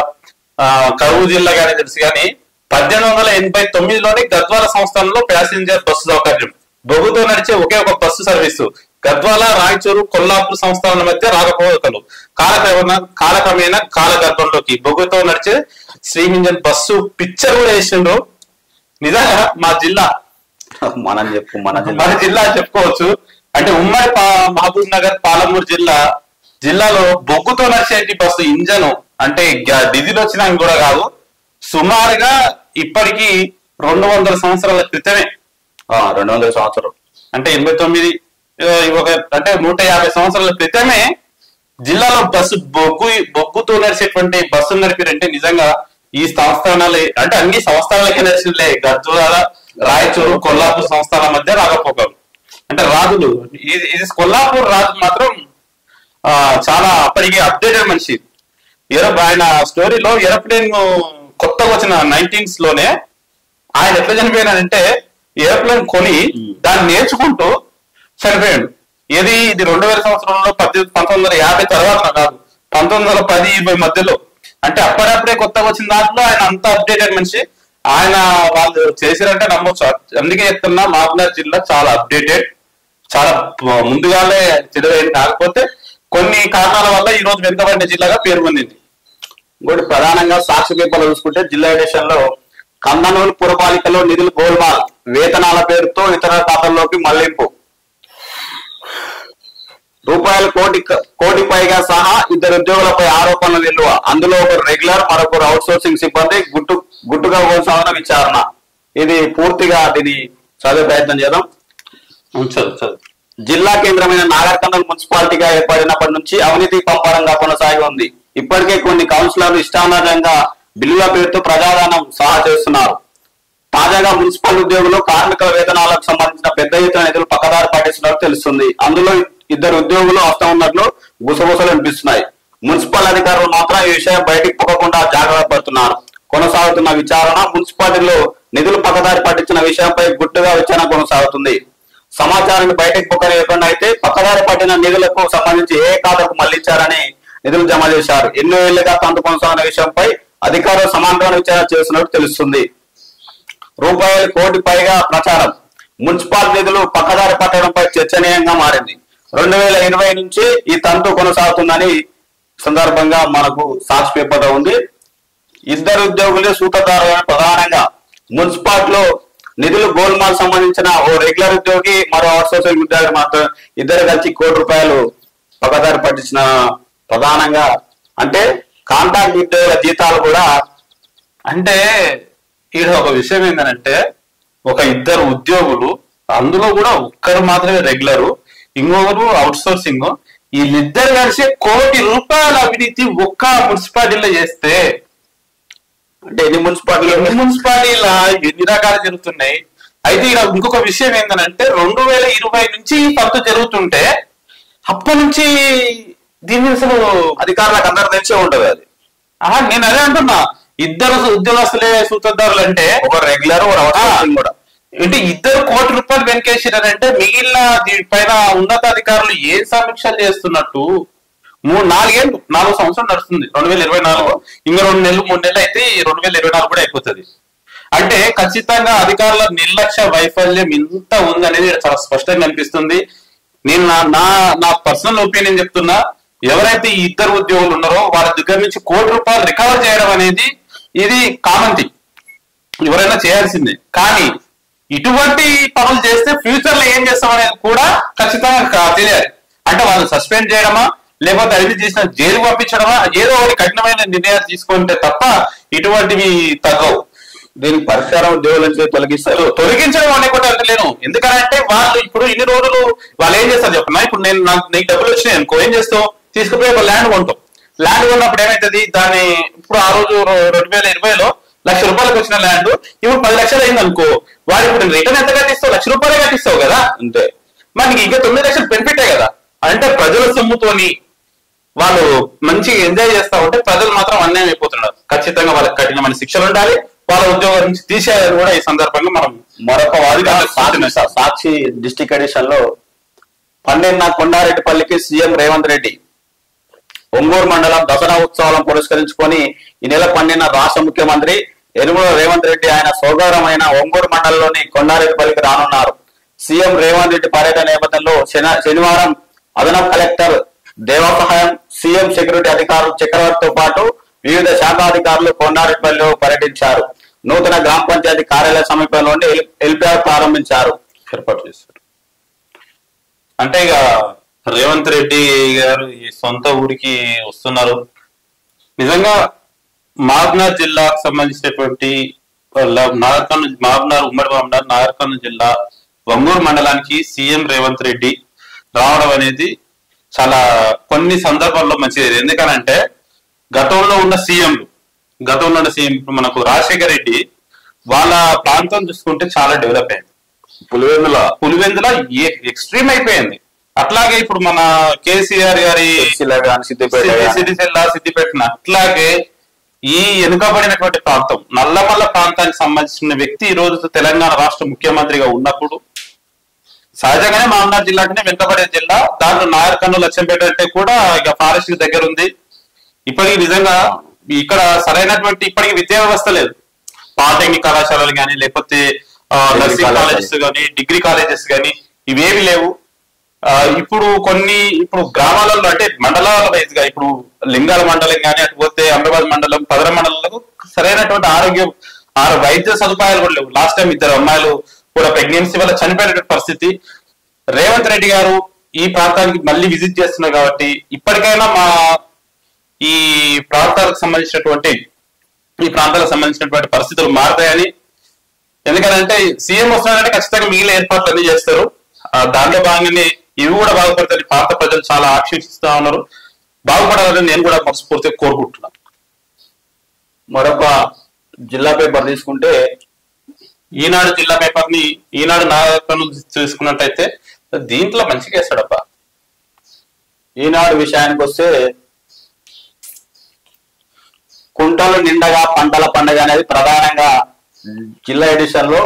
కరువు జిల్లాగానే తెలుసు. కానీ 1889లోనే గద్వాల సంస్థానంలో ప్యాసింజర్ బస్సు సౌకర్యం, బొగ్గుతో నడిచే ఒకే ఒక బస్సు సర్వీసు, గద్వాల, రాయచూరు, కొల్లాపూర్ సంస్థానాల మధ్య రాకపోకలు కాలక్రమేణా కాలగర్భంలోకి బొగ్గుతో నడిచే స్టీమ్ ఇంజన్ బస్సు పిక్చర్ కూడా వేసిండ్రు. నిజంగా మా జిల్లా మన జిల్లా చెప్పుకోవచ్చు. అంటే ఉమ్మడి మహబూబ్ నగర్, పాలమూరు జిల్లాలో బొగ్గుతో నడిచేటి బస్సు ఇంజన్ అంటే డీజిల్ వచ్చినా కూడా కాదు, సుమారుగా ఇప్పటికి 200 సంవత్సరాల క్రితమే, 200 సంవత్సరం అంటే 89 అంటే 150 సంవత్సరాల క్రితమే జిల్లాలో బొగ్గుతో నడిచేటువంటి బస్సులు నడిపారంటే నిజంగా ఈ సంస్థానాలే అంటే అన్ని సంస్థానాలకే నడిచిందిలే. గద్వాల, రాయచూరు, కొల్లాపూర్ సంస్థానాల మధ్య రాకపోకలు అంటే రాజులు. ఇది కొల్లాపూర్ రాజు మాత్రం చాలా అప్పటికి అప్డేటెడ్ మనిషి. ఆయన స్టోరీలో ఏరోప్లేన్ కొత్తగా వచ్చిన 19s లోనే ఆయన ఎట్లా చనిపోయినాడంటే ఏరోప్లేన్ కొని దాన్ని నేర్చుకుంటూ చనిపోయాడు. ఇది 2000 సంవత్సరంలో 1950 తర్వాత కాదు, 1910-20 మధ్యలో. అంటే అప్పుడప్పుడే కొత్తగా వచ్చిన దాంట్లో ఆయన అంత అప్డేటెడ్ మనిషి. ఆయన వాళ్ళు చేశారంటే నమ్మొచ్చు. అందుకే చెప్తున్నా మహబూబ్నగర్ జిల్లా చాలా అప్డేటెడ్, చాలా ముందుగానే తెలివైంది. కాకపోతే కొన్ని కారణాల వల్ల ఈ రోజు వెనుకబడిన జిల్లాగా పేరు పొందింది. ఇంకోటి ప్రధానంగా సాక్షి పేపర్లో చూసుకుంటే జిల్లా ఎడిషన్ లో కందనూరు పురపాలికలో నిధులు గోల్మాల్, వేతనాల పేరుతో ఇతర ఖాతాల్లోకి మళ్లింపు, కోటి పైగా సహా 2 ఉద్యోగులపై ఆరోపణలు నిల్వ, అందులో ఒకరు రెగ్యులర్, మరొకరు అవుట్ సోర్సింగ్ సిబ్బంది, గుట్టుగా కొనసాగిన విచారణ. ఇది పూర్తిగా దీన్ని చదివే ప్రయత్నం చేద్దాం. జిల్లా కేంద్రమైన నాగర్ కర్నూలు మున్సిపాలిటీగా ఏర్పడినప్పటి నుంచి అవినీతి పంపరంగా కొనసాగి ఉంది. ఇప్పటికే కొన్ని కౌన్సిలర్లు ఇష్టానుసారంగా బిల్లుల పేరుతో ప్రజాదానం సహా చేస్తున్నారు. తాజాగా మున్సిపల్ ఉద్యోగులు కార్మికుల వేతనాలకు సంబంధించిన పెద్ద ఎత్తున నిధులు పక్కదారి పట్టిస్తున్నట్టు తెలుస్తుంది. అందులో 2 ఉద్యోగులు హస్తం ఉన్నట్లు గుసగుసలు వినిపిస్తున్నాయి. మున్సిపల్ అధికారులు మాత్రం ఈ విషయం బయటికి పోకుండా జాగ్రత్త పడుతున్నారు. కొనసాగుతున్న విచారణ, మున్సిపాలిటీలో నిధులు పక్కదారి పట్టించిన విషయంపై గుట్టుగా విచారణ కొనసాగుతుంది. సమాచారాన్ని బయటకు పొక్కలేకుండా అయితే పక్కదారి పట్టిన నిధులకు సంబంధించి ఏ ఖాతాకు మళ్లించారని నిధులు జమ చేశారు. ఎన్నో ఏళ్లుగా తంతు కొనసాగిన విషయంపై అధికారులు సమాంతర విచారణ చేస్తున్నట్టు తెలుస్తుంది. రూపాయలు 1 కోటి పైగా ప్రచారం, మున్సిపల్ నిధులు పక్కదారి పట్టడంపై చర్చనీయంగా మారింది. 2020 నుంచి ఈ తంతు కొనసాగుతుందని సందర్భంగా మనకు సాక్షి పేపర్లో ఉంది. 2 ఉద్యోగులు సూత్రధారులు. ప్రధానంగా మున్సిపాలిటీలో నిధులు గోల్మాల్ సంబంధించిన ఓ రెగ్యులర్ ఉద్యోగి, మరో అవుట్సోర్సింగ్ ఉద్యోగి మాత్రం 2 కలిసి 1 కోటి రూపాయలు పక్కదారి పట్టించిన. ప్రధానంగా అంటే కాంట్రాక్ట్ ఉద్యోగుల జీతాలు కూడా. అంటే ఇక్కడ ఒక విషయం ఏంటంటే ఒక 2 ఉద్యోగులు, అందులో కూడా ఒక్కరు మాత్రమే రెగ్యులరు, ఇంకొకరు అవుట్ సోర్సింగ్, వీళ్ళిద్దరు కలిసి 1 కోటి రూపాయల అవినీతి ఒక్క మున్సిపాలిటీలో చేస్తే అంటే ఎన్ని మున్సిపాలిటీలా ఎన్ని రకాలు జరుగుతున్నాయి. అయితే ఇక్కడ ఇంకొక విషయం ఏంటంటే 2020 నుంచి తంతు జరుగుతుంటే అప్పటి నుంచి దీన్ని అసలు అధికారులకు అందరూ తెలిసే ఉంటది అది. నేను అదే అంటున్నా, 2 ఉద్యోగస్తులే సూత్రధారులు అంటే ఒక రెగ్యులర్ కూడా అంటే 2 కోటి రూపాయలు వెనకేసారంటే మిగిలిన దీనిపైన ఉన్నతాధికారులు ఏం సమీక్షలు చేస్తున్నట్టు. 4 సంవత్సరం నడుస్తుంది 2024. ఇంకా 2 నెలలు 3 నెలలు అయితే 2024 కూడా అయిపోతుంది. అంటే ఖచ్చితంగా అధికారుల నిర్లక్ష్య వైఫల్యం ఇంత ఉందనేది చాలా స్పష్టంగా అనిపిస్తుంది. నేను నా పర్సనల్ ఒపీనియన్ చెప్తున్నా, ఎవరైతే ఈ ఇద్దరు ఉద్యోగులు ఉన్నారో వాళ్ళ దగ్గర నుంచి ₹1,00,00,000 రికవర్ చేయడం అనేది ఇది కామన్ థింగ్, ఎవరైనా చేయాల్సిందే. కానీ ఇటువంటి పనులు చేస్తే ఫ్యూచర్ లో ఏం చేస్తాం అనేది కూడా ఖచ్చితంగా తెలియాలి. అంటే వాళ్ళు సస్పెండ్ చేయడమా లేకపోతే అవి చేసిన జైలు పంపించడమా, ఏదో ఒకటి కఠినమైన నిర్ణయాలు తీసుకుంటే తప్ప ఇటువంటివి తగ్గవు. దీనికి పరిష్కారం ఉద్యోగుల నుంచి తొలగిస్తారు. తొలగించడం అనే కూడా అంటలేను, ఎందుకంటే వాళ్ళు ఇప్పుడు ఇన్ని రోజులు వాళ్ళు ఏం చేస్తారు చెప్పన్నా, ఇప్పుడు నీకు డబ్బులు వచ్చినాయి అనుకో, ఏం చేస్తావు, తీసుకుపోయి ఒక ల్యాండ్ కొంటాం. ల్యాండ్ కొన్నప్పుడు ఏమైతుంది, దాన్ని ఇప్పుడు ఆ రోజు 2020లో ₹1,00,000 వచ్చిన ల్యాండ్ ఇప్పుడు 10 లక్షలు అయింది అనుకో, వాడు ఇప్పుడు రిటర్న్ ఎంత కట్టిస్తావు, ₹1,00,000 కట్టిస్తావు కదా అంతే. మనకి ఇంకా 9 లక్షలు బెనిఫిటే కదా. అంటే ప్రజల సొమ్ముతోని వాళ్ళు మంచిగా ఎంజాయ్ చేస్తా ఉంటే ప్రజలు మాత్రం అన్యాయం అయిపోతున్నారు. ఖచ్చితంగా వాళ్ళకి కఠినమైన శిక్షలు ఉండాలి, వాళ్ళ ఉద్యోగం నుంచి తీసేయాలని కూడా ఈ సందర్భంగా మనం మరొక వాదిగా సాక్షి డిస్ట్రిక్ట్ ఎడిషన్ లో పండిన కొండారెడ్డిపల్లికి సీఎం రేవంత్ రెడ్డి ఒంగూరు మండలం దసరా ఉత్సవాలను పురస్కరించుకొని ఈ నెల 12న రాష్ట్ర ముఖ్యమంత్రి యనుమల రేవంత్ రెడ్డి ఆయన సోదరమైన ఒంగూరు మండలంలోని కొండారెడ్డిపల్లికి రానున్నారు. సీఎం రేవంత్ రెడ్డి పర్యటన నేపథ్యంలో శనివారం అదనపు కలెక్టర్ దేవసహాయం, సీఎం సెక్యూరిటీ అధికారులు చక్రవర్తితో పాటు వివిధ శాఖాధికారులు కొండారెడ్డిపల్లిలో పర్యటించారు. నూతన గ్రామ పంచాయతీ కార్యాలయ సమీపంలోని ఎల్పిఆర్ ప్రారంభించారు, ఏర్పాటు చేశారు. అంటే ఇక రేవంత్ రెడ్డి గారు ఈ సొంత ఊరికి వస్తున్నారు. నిజంగా మహబూబ్నగర్ జిల్లాకు సంబంధించినటువంటి మహబూబ్నగర్ ఉమ్మడి మహబూబ్నగర్ నాగర్ కర్నూలు జిల్లా ఒంగూరు మండలానికి సీఎం రేవంత్ రెడ్డి రావడం అనేది చాలా కొన్ని సందర్భాల్లో మంచిది. ఎందుకనంటే గతంలో ఉన్న సీఎం మనకు రాజశేఖర్ రెడ్డి వాళ్ళ ప్రాంతం చూసుకుంటే చాలా డెవలప్ అయింది. పులివెందుల ఎక్స్ట్రీమ్ అయిపోయింది. అట్లాగే ఇప్పుడు మన కేసీఆర్ గారి సిద్దిపేట అట్లాగే ఈ వెనుకబడినటువంటి ప్రాంతం నల్లమల్ల ప్రాంతానికి సంబంధించిన వ్యక్తి ఈ రోజు తెలంగాణ రాష్ట్ర ముఖ్యమంత్రిగా ఉన్నప్పుడు సహజంగానే మహబూబ్నగర్ జిల్లానే వెనుకబడే జిల్లా. దాంట్లో నాగర్ కర్నూలు లక్ష్మీపేట అంటే కూడా ఇక ఫారెస్ట్ దగ్గర ఉంది. ఇప్పటికి నిజంగా ఇక్కడ సరైనటువంటి ఇప్పటికి విద్యా వ్యవస్థ లేదు. పాలిటెక్నిక్ కళాశాలలు కానీ లేకపోతే నర్సింగ్ కాలేజెస్ కానీ డిగ్రీ కాలేజెస్ కానీ ఇవేవి లేవు. ఇప్పుడు గ్రామాలలో అంటే మండలాల వైజ్ గా ఇప్పుడు లింగాల మండలం కానీ అటుపోతే అమరాబాద్ మండలం పదర మండలాలకు సరైనటువంటి వైద్య సదుపాయాలు కూడా లేవు. లాస్ట్ టైం 2 అమ్మాయిలు కూడా ప్రెగ్నెన్సీ వల్ల చనిపోయినటువంటి పరిస్థితి. రేవంత్ రెడ్డి గారు ఈ ప్రాంతానికి మళ్ళీ విజిట్ చేస్తున్నారు కాబట్టి ఇప్పటికైనా ఈ ప్రాంతాలకు సంబంధించినటువంటి పరిస్థితులు మారుతాయని, ఎందుకంటే సీఎం వస్తున్నారంటే ఖచ్చితంగా మిగిలిన ఏర్పాట్లు అన్ని చేస్తారు. దాంట్లో భాగంగానే ఇవి కూడా బాగుపడతాయి. ప్రాంత ప్రజలు చాలా ఆక్షేపిస్తా ఉన్నారు, బాగుపడాలని నేను కూడా మనస్ఫూర్తిగా కోరుకుంటున్నాను. మరొక జిల్లా పేపర్ తీసుకుంటే ఈనాడు జిల్లా పేపర్ ని ఈనాడు నాయకులను తీసుకున్నట్టయితే దీంట్లో మంచిగా వేస్తాడబ్బా. ఈనాడు విషయానికి వస్తే కుంటలు నిండగా పంటల పండుగ అనేది ప్రధానంగా జిల్లా ఎడిషన్ లో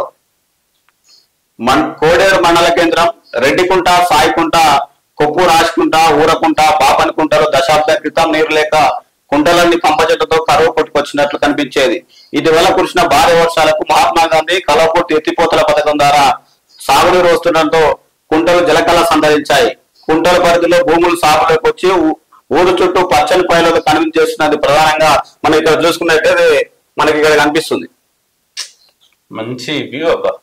కోడేరు మండల కేంద్రం రెడ్డికుంట, సాయికుంట, కొప్పు రాజకుంట, ఊరకుంట, బాపనికుంటలో దశాబ్ద క్రితం నీరు లేక కుంటలన్నీ కంపచెట్టుతో కరువు కొట్టుకొచ్చినట్లు కనిపించేది. ఇటీవల కురిసిన భారీ వర్షాలకు మహాత్మా గాంధీ కలవపూర్తి ఎత్తిపోతల పథకం ద్వారా సాగునీరు వస్తుండటంతో కుంటలు జలకళ సంతరించాయి. కుంటల పరిధిలో భూములు సాగులోకి వచ్చి ఊరు చుట్టూ పచ్చని పైలతో కనిపించేస్తున్నది. ప్రధానంగా మనం ఇక్కడ చూసుకున్నట్టయితే మనకి ఇక్కడ కనిపిస్తుంది. మంచి వ్యూ అబ్బా.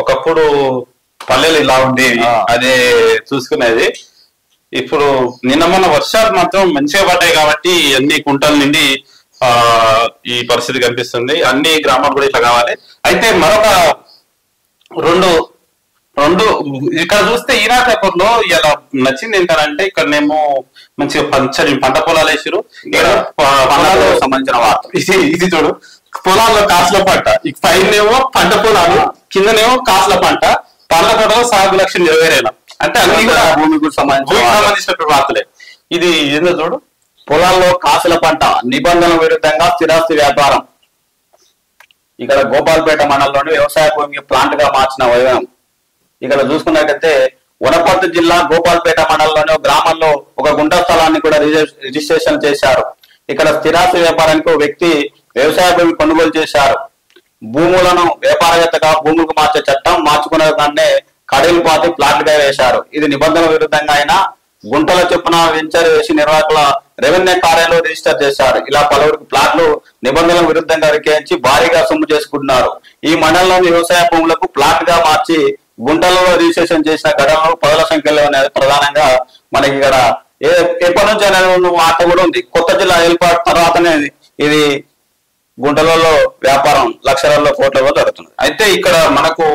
ఒకప్పుడు పల్లెలు ఇలా ఉండేవి, అదే చూసుకునేది. ఇప్పుడు నిన్న మొన్న వర్షాలు మాత్రం మంచిగా పడ్డాయి కాబట్టి అన్ని కుంటల నుండి ఈ పరిస్థితి కనిపిస్తుంది. అన్ని గ్రామాలు కూడా ఇట్లా కావాలి. అయితే మరొక రెండు ఇక్కడ చూస్తే ఈనాడు పేపర్ లో ఇలా నచ్చింది ఏంటంటే ఇక్కడనేమో మంచిగా పచ్చని పంట పొలాలు వేసారు. పొలాలకు సంబంధించిన వార్త ఇది చూడు, పొలాల్లో కాసుల పంట, పైనేమో పంట పొలాలు, కిందనేమో కాసుల పంట, పండ్ల తోటలో సాగు లక్ష్యం నెరవేరేలా. అంటే అన్ని కూడా భూమికి సంబంధించినటువంటి వార్తలే. ఇది ఏందో చూడు, పొలాల్లో కాసుల పంట, నిబంధనల విరుద్ధంగా స్థిరాస్తి వ్యాపారం. ఇక్కడ గోపాల్పేట మండలంలోని వ్యవసాయ భూమికి ప్లాంట్ గా మార్చిన వైభవం. ఇక్కడ చూసుకున్నట్టయితే వనపర్తి జిల్లా గోపాల్పేట మండలంలోని గ్రామంలో ఒక గుంట స్థలాన్ని కూడా రిజిస్ట్రేషన్ చేశారు. ఇక్కడ స్థిరాస్తి వ్యాపారానికి ఒక వ్యక్తి వ్యవసాయ భూమి కొనుగోలు చేశారు. భూములను వ్యాపారవేత్తగా భూములకు మార్చే చట్టం మార్చుకునే దాన్నే కడీలు పాతి ప్లాట్ గా వేశారు. ఇది నిబంధనల విరుద్ధంగా అయినా గుంటల చొప్పున వెంచర్ వేసి నిర్వాహకుల రెవెన్యూ కార్యాలయంలో రిజిస్టర్ చేశారు. ఇలా పలువురికి ప్లాట్లు నిబంధనల విరుద్ధంగా విక్రయించి భారీగా సొమ్ము చేసుకుంటున్నారు. ఈ మండలంలోని వ్యవసాయ భూములకు ప్లాట్ గా మార్చి గుంటలలో రిజిస్ట్రేషన్ చేసిన ఘటనలు పదుల సంఖ్యలో ఉన్నాయి. ప్రధానంగా మనకి ఇక్కడ ఎప్పటి నుంచి అనే మాట కూడా ఉంది. కొత్త జిల్లా ఏర్పాటు తర్వాతనే ఇది గుంటలలో వ్యాపారం లక్షలలో కోట్లలో జరుగుతుంది. అయితే ఇక్కడ మనకు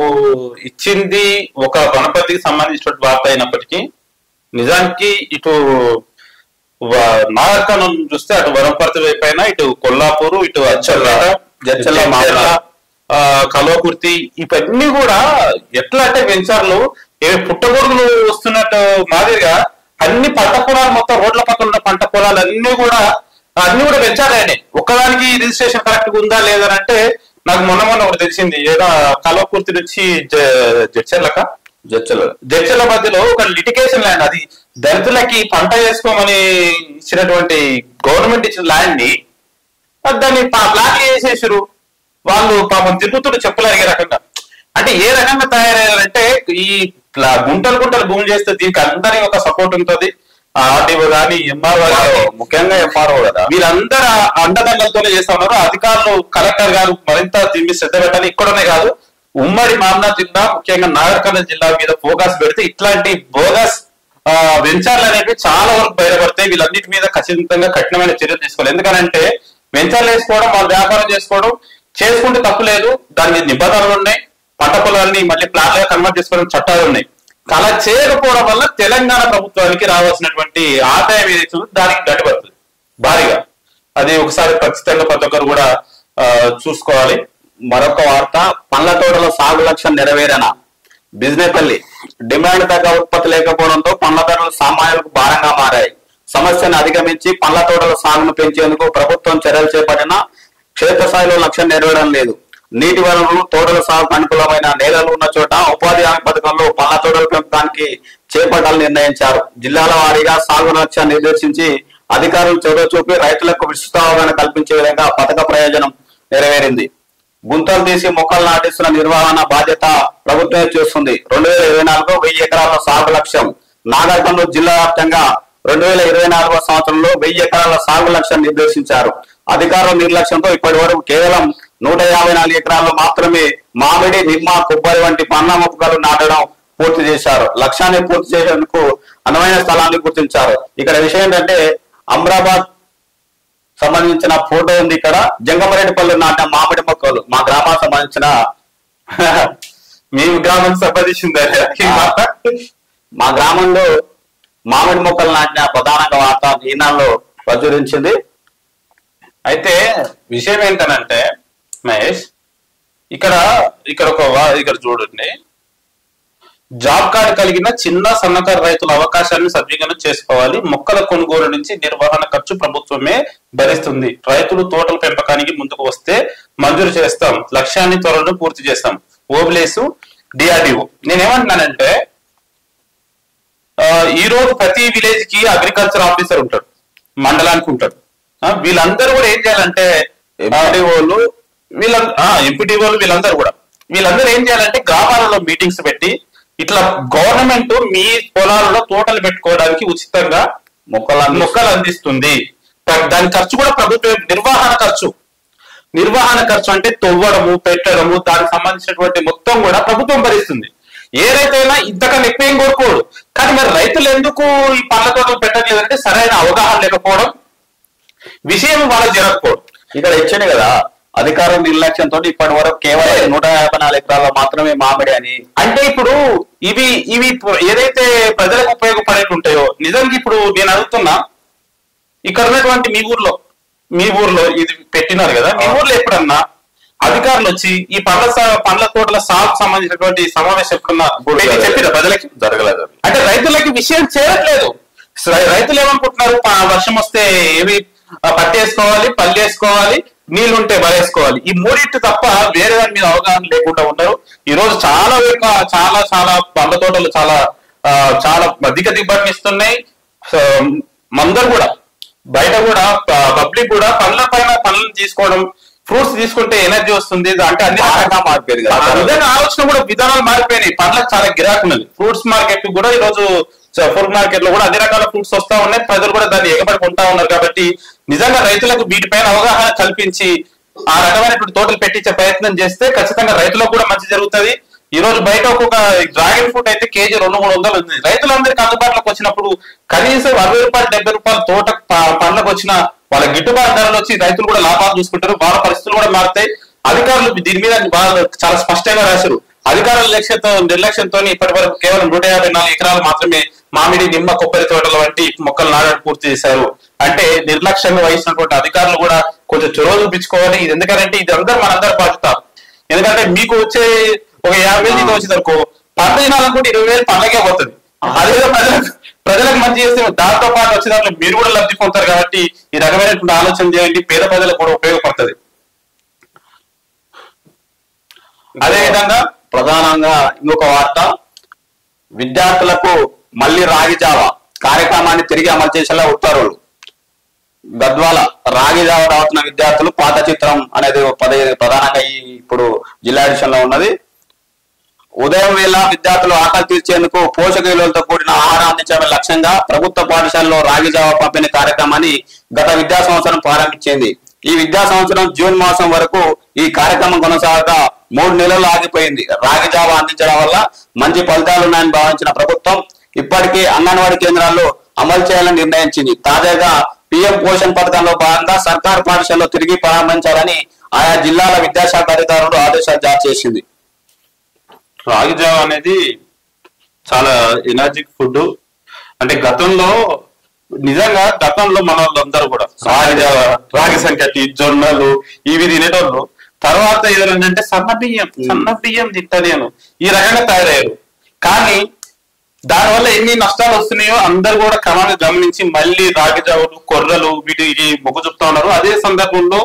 ఇచ్చింది ఒక వనపర్తికి సంబంధించిన వార్త అయినప్పటికీ నిజానికి ఇటు నాగర్కర్నూలు చూస్తే అటు వనపర్తి వైపు అయినా ఇటు కొల్లాపూరు ఇటు జడ్చర్ల కల్వకుర్తి ఇవన్నీ కూడా ఎట్లా అంటే వెంచర్లు ఏవి పుట్టగొడుగులు వస్తున్నట్టు మాదిరిగా అన్ని పంట పొలాలు మొత్తం రోడ్ల పక్కన ఉన్న పంట పొలాలు అన్ని కూడా వెంచర్లే. ఒక్కదానికి రిజిస్ట్రేషన్ కరెక్ట్ గా ఉందా లేదనంటే నాకు మొన్న ఒకటి తెలిసింది. ఏదో కల్వకుర్తి నుంచి జడ్చర్ల మధ్యలో ఒక లిటిగేషన్ ల్యాండ్, అది దళితులకి పంట చేసుకోమని ఇచ్చినటువంటి గవర్నమెంట్ ఇచ్చిన ల్యాండ్ ని దాన్ని ప్లాట్లు చేసేసారు. వాళ్ళు పాపం తిరుగుతుడు చెప్పులు అడిగే రకంగా. అంటే ఏ రకంగా తయారయ్యారంటే ఈ గుంటలు భూమి చేస్తే దీనికి అందరి ఒక సపోర్ట్ ఉంటుంది. ఆర్డీఓ కానీ ఎంఆర్ఓ కానీ, ముఖ్యంగా ఎంఆర్ఓ కదా, వీళ్ళందరూ అండదండలతోనే చేస్తా ఉన్నారు. అధికారులు కలెక్టర్ గారు మరింత దీన్ని శ్రద్ధ పెట్టాలి. ఇక్కడనే కాదు, ఉమ్మడి మామనాథ్ జిల్లా ముఖ్యంగా నాగర్కర్నూలు జిల్లా మీద ఫోకస్ పెడితే ఇట్లాంటి బోగస్ వెంచర్లు అనేవి చాలా వరకు బయటపడతాయి. వీళ్ళన్నిటి మీద ఖచ్చితంగా కఠినమైన చర్యలు తీసుకోవాలి. ఎందుకంటే వెంచర్లు వేసుకోవడం, వాళ్ళు వ్యాపారం చేసుకుంటే తప్పు లేదు. దాని మీద నిబంధనలు ఉన్నాయి. పంట పొలాన్ని మళ్ళీ ప్లాట్లుగా కన్వర్ట్ చేసుకోవడం చట్టాలు ఉన్నాయి. అలా చేయకపోవడం వల్ల తెలంగాణ ప్రభుత్వానికి రావాల్సినటువంటి ఆదాయం ఏదైతే దానికి గడిపడుతుంది భారీగా. అది ఒకసారి ఖచ్చితంగా ప్రతి ఒక్కరు కూడా చూసుకోవాలి. మరొక వార్త, పండ్ల తోటల సాగు లక్ష్యం నెరవేరన. బిజినెపల్లి డిమాండ్ తగ్గ ఉత్పత్తి లేకపోవడంతో పండ్ల ధరలు సామాన్యులకు భారంగా మారాయి. సమస్యను అధిగమించి పండ్ల తోటల సాగును పెంచేందుకు ప్రభుత్వం చర్యలు చేపట్టినా క్షేత్రస్థాయిలో లక్ష్యం నెరవేరడం లేదు. నీటి వనరులు, తోటల సాగుకు అనుకూలమైన నేలలు ఉన్న చోట ఉపాధి హామీ పథకంలో పండ్ల తోటల పెంపకానికి చేపట్టాలని నిర్ణయించారు. జిల్లాల వారీగా సాగు లక్ష్యాన్ని నిర్దేశించి అధికారులు చొరవ చూపి రైతులకు విస్తృత అవగాహన కల్పించే విధంగా పథక ప్రయోజనం నెరవేరింది. గుంతలు తీసి మొక్కలు నాటిస్తున్న నిర్వహణ బాధ్యత ప్రభుత్వమే చేస్తుంది. 2024 1000 ఎకరాల సాగు లక్ష్యం. నాగర్కర్నూలు జిల్లా వ్యాప్తంగా 2024 సంవత్సరంలో 1000 ఎకరాల సాగు లక్ష్యం నిర్దేశించారు. అధికారుల నిర్లక్ష్యంతో ఇప్పటి వరకు కేవలం 154 ఎకరాల్లో మాత్రమే మామిడి, నిమ్మ, కొబ్బరి వంటి పండ్ల మొక్కలు నాటడం పూర్తి చేశారు. లక్ష్యాన్ని పూర్తి చేసేందుకు అనువైన స్థలాన్ని గుర్తించారు. ఇక్కడ విషయం ఏంటంటే అమ్రాబాద్ సంబంధించిన ఫోటో ఉంది. ఇక్కడ జంగమరెడ్డిపల్లి నాటిన మామిడి మొక్కలు మా గ్రామానికి సంబంధించిన మీ గ్రామానికి సంబంధించింది. మా గ్రామంలో మామిడి మొక్కలు నాటిన ప్రధానంగా వార్త ఈనాడులో ప్రచురించింది. అయితే విషయం ఏంటనంటే మహేష్, ఇక్కడ చూడండి, జాబ్ కార్డు కలిగిన చిన్న సన్నకారు రైతుల అవకాశాన్ని సద్వినియోగం చేసుకోవాలి. మొక్కల కొనుగోలు నుంచి నిర్వహణ ఖర్చు ప్రభుత్వమే భరిస్తుంది. రైతులు తోటల పెంపకానికి ముందుకు వస్తే మంజూరు చేస్తాం. లక్ష్యాన్ని త్వరలో పూర్తి చేస్తాం. ఓబ్లేసు డిఆర్డిఓ. నేనేమంటున్నానంటే ఈ రోజు ప్రతి విలేజ్ కి అగ్రికల్చర్ ఆఫీసర్ ఉంటాడు, మండలానికి ఉంటాడు. వీళ్ళందరూ కూడా ఏం చేయాలంటే ఎంపీడీఓలు వీళ్ళందరూ ఏం చేయాలంటే గ్రామాలలో మీటింగ్స్ పెట్టి ఇట్లా గవర్నమెంట్ మీ పొలాలలో తోటలు పెట్టుకోవడానికి ఉచితంగా మొక్కలు అందిస్తుంది. దాని ఖర్చు కూడా ప్రభుత్వం. నిర్వహణ ఖర్చు అంటే తవ్వడము, పెట్టడము, దానికి సంబంధించినటువంటి మొత్తం కూడా ప్రభుత్వం భరిస్తుంది. ఏ రైతైనా ఇంతకన్నా ఎక్కువ ఏం కోరుకోడు. కానీ మరి రైతులు ఎందుకు ఈ పండ్ల తోటలు పెట్టట్లేదంటే సరైన అవగాహన లేకపోవడం, విషయం వాళ్ళకి జరగకపోవడం. ఇక్కడ ఇచ్చింది కదా, అధికారుల నిర్లక్ష్యంతో ఇప్పటి వరకు కేవలం 154 ఎకరాల్లో మాత్రమే మామిడి అని. అంటే ఇప్పుడు ఇవి ఏదైతే ప్రజలకు ఉపయోగపడేవి ఉంటాయో, నిజంగా ఇప్పుడు నేను అడుగుతున్నా, ఇక్కడ ఉన్నటువంటి మీ ఊర్లో ఇది పెట్టినారు కదా, మీ ఊర్లో ఎప్పుడన్నా అధికారులు వచ్చి ఈ పండ్ల తోటల సాగుకు సంబంధించినటువంటి సమావేశం ఎప్పుడన్నా చెప్పిన ప్రజలకి జరగలేదు. అంటే రైతులకి విషయం చేరట్లేదు. రైతులు ఏమనుకుంటున్నారు, వర్షం వస్తే ఏవి పట్టేసుకోవాలి, పల్లేసుకోవాలి, నీళ్లుంటే బలేసుకోవాలి, ఈ మూడింటి తప్ప వేరే దాని మీద అవగాహన లేకుండా ఉన్నారు. ఈ రోజు చాలా పండ్ల తోటలు చాలా అధిక దిగుబడిని ఇస్తున్నాయి. మందరు కూడా బయట కూడా పబ్లిక్ కూడా పండ్ల పైన పనులను తీసుకోవడం, ఫ్రూట్స్ తీసుకుంటే ఎనర్జీ వస్తుంది అంటే అన్ని మారిపోయింది కదా. విధంగా ఆలోచన కూడా విధానాలు మారిపోయినాయి. పండ్లకు చాలా గిరాకీ ఉన్నది. ఫ్రూట్స్ మార్కెట్ కూడా ఈ రోజు ఫుడ్ మార్కెట్ లో కూడా అన్ని రకాల ఫ్రూట్స్ వస్తా ఉన్నాయి. ప్రజలు కూడా దాన్ని ఎగబడి కొంటా ఉన్నారు. కాబట్టి నిజంగా రైతులకు వీటిపైన అవగాహన కల్పించి ఆ రకమైనటువంటి తోటలు పెట్టించే ప్రయత్నం చేస్తే ఖచ్చితంగా రైతులకు కూడా మంచి జరుగుతుంది. ఈ రోజు బయట ఒక్కొక్క డ్రాగన్ ఫ్రూట్ అయితే కేజీ 200-300 ఉంది. రైతులందరికీ అందుబాటులోకి వచ్చినప్పుడు కనీసం 60 రూపాయలు 70 రూపాయల తోట పండ్లకు వచ్చిన వాళ్ళ గిట్టుబాటు ధరలు వచ్చి రైతులు కూడా లాభాలు చూసుకుంటారు. వాళ్ళ పరిస్థితులు కూడా మారుతాయి. అధికారులు దీని మీద వాళ్ళు చాలా స్పష్టంగా రాశారు. అధికారుల నిర్లక్ష్యంతో ఇప్పటి వరకు కేవలం 154 ఎకరాలు మాత్రమే మామిడి, నిమ్మ, కొబ్బరి తోటల వంటి మొక్కలు నాటడం పూర్తి చేశారు. అంటే నిర్లక్ష్యంగా వహించినటువంటి అధికారులు కూడా కొంచెం చొరవ చూపించుకోవాలి. ఇది ఎందుకంటే ఇది మనందరి బాధ్యత. ఎందుకంటే మీకు వచ్చే ఒక 50,000 వచ్చింది అనుకో, పంట తినాలనుకుంటే 20,000 పండగే పోతుంది. అదేదో ప్రజలకు మంచి చేస్తే దాంతో పాటు వచ్చే దాంట్లో మీరు కూడా లబ్ధి పొందుతారు. కాబట్టి ఈ రకమైనటువంటి ఆలోచన చేయండి, పేద ప్రజలకు కూడా ఉపయోగపడుతుంది. అదేవిధంగా ప్రధానంగా ఇంకొక వార్త, విద్యార్థులకు మళ్ళీ రాగి జావా కార్యక్రమాన్ని తిరిగి అమలు చేసేలా ఉత్తర్వులు. గద్వాల రాగి జావా తాగుతున్న విద్యార్థులు పాత చిత్రం అనేది ప్రధానంగా ఇప్పుడు జిల్లా ఎడిషన్ లో ఉన్నది. ఉదయం వేళ విద్యార్థులు ఆకలి తీర్చేందుకు పోషక విలువలతో కూడిన ఆహారం అందించడమే లక్ష్యంగా ప్రభుత్వ పాఠశాలలో రాగి జావా పంపిణీ కార్యక్రమాన్ని గత విద్యా సంవత్సరం ప్రారంభించింది. ఈ విద్యా సంవత్సరం జూన్ మాసం వరకు ఈ కార్యక్రమం కొనసాగగా 3 నెలలు ఆగిపోయింది. రాగి జావా అందించడం వల్ల మంచి ఫలితాలున్నాయని భావించిన ప్రభుత్వం ఇప్పటికే అంగన్వాడీ కేంద్రాల్లో అమలు చేయాలని నిర్ణయించింది. తాజాగా పీఎం పోషణ్ పథకంలో భాగంగా సర్కారు పాఠశాలలో తిరిగి ప్రారంభించాలని ఆయా జిల్లాల విద్యాశాఖ అధికారులు ఆదేశాలు జారీ చేసింది. రాగి జావ అనేది చాలా ఎనర్జిక్ ఫుడ్. అంటే గతంలో మన వాళ్ళందరూ కూడా రాగి జావ, రాగి సంకటి, జొన్నలు ఇవి తినేటోళ్ళు. తర్వాత ఏదంటే సన్న బియ్యం తింటా నేను ఈ రకంగా తయారయ్యారు. కానీ దానివల్ల ఎన్ని నష్టాలు వస్తున్నాయో అందరు కూడా క్రమంగా గమనించి మళ్ళీ రాగి జావలు, కొర్రలు వీటికి మొగ్గు చూపుతా ఉన్నారు. అదే సందర్భంలో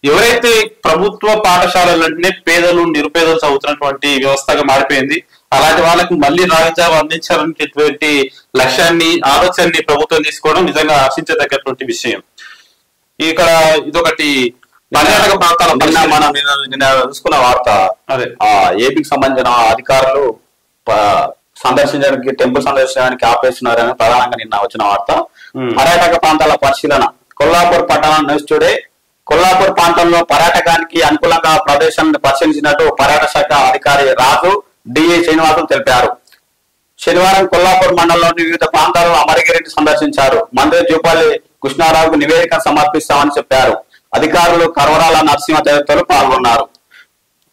ఎవరైతే ప్రభుత్వ పాఠశాలలంటే పేదలు, నిరుపేదలు చదువుతున్నటువంటి వ్యవస్థగా మారిపోయింది. అలాంటి వాళ్ళకి మళ్ళీ రాగి జావ అందించాలనేటువంటి లక్ష్యాన్ని, ఆలోచనని ప్రభుత్వం తీసుకోవడం నిజంగా హర్షించదగ్గటువంటి విషయం. ఇక్కడ ఇదొకటి పర్యాటక ప్రాంతాల నిన్న చూసుకున్న వార్త. అదే ఏపీకి సంబంధించిన అధికారులు సందర్శించడానికి, టెంపుల్ సందర్శించడానికి ఆపేస్తున్నారని ప్రధానంగా నిన్న వచ్చిన వార్త. పర్యాటక ప్రాంతాల పరిశీలన. కొల్లాపూర్ పట్టణం న్యూస్ టుడే కొల్లాపూర్ ప్రాంతంలో పర్యాటకానికి అనుకూలంగా ప్రదేశాలను పరిశీలించినట్టు పర్యాటక శాఖ అధికారి రాజు డిఏ శ్రీనివాసులు తెలిపారు. శనివారం కొల్లాపూర్ మండలంలోని వివిధ ప్రాంతాలను అమరగిరిని సందర్శించారు. మంత్రి జూపల్లి కృష్ణారావుకు నివేదిక సమర్పిస్తామని చెప్పారు. అధికారులు కరవరాల నరసింహ తదితరులు పాల్గొన్నారు.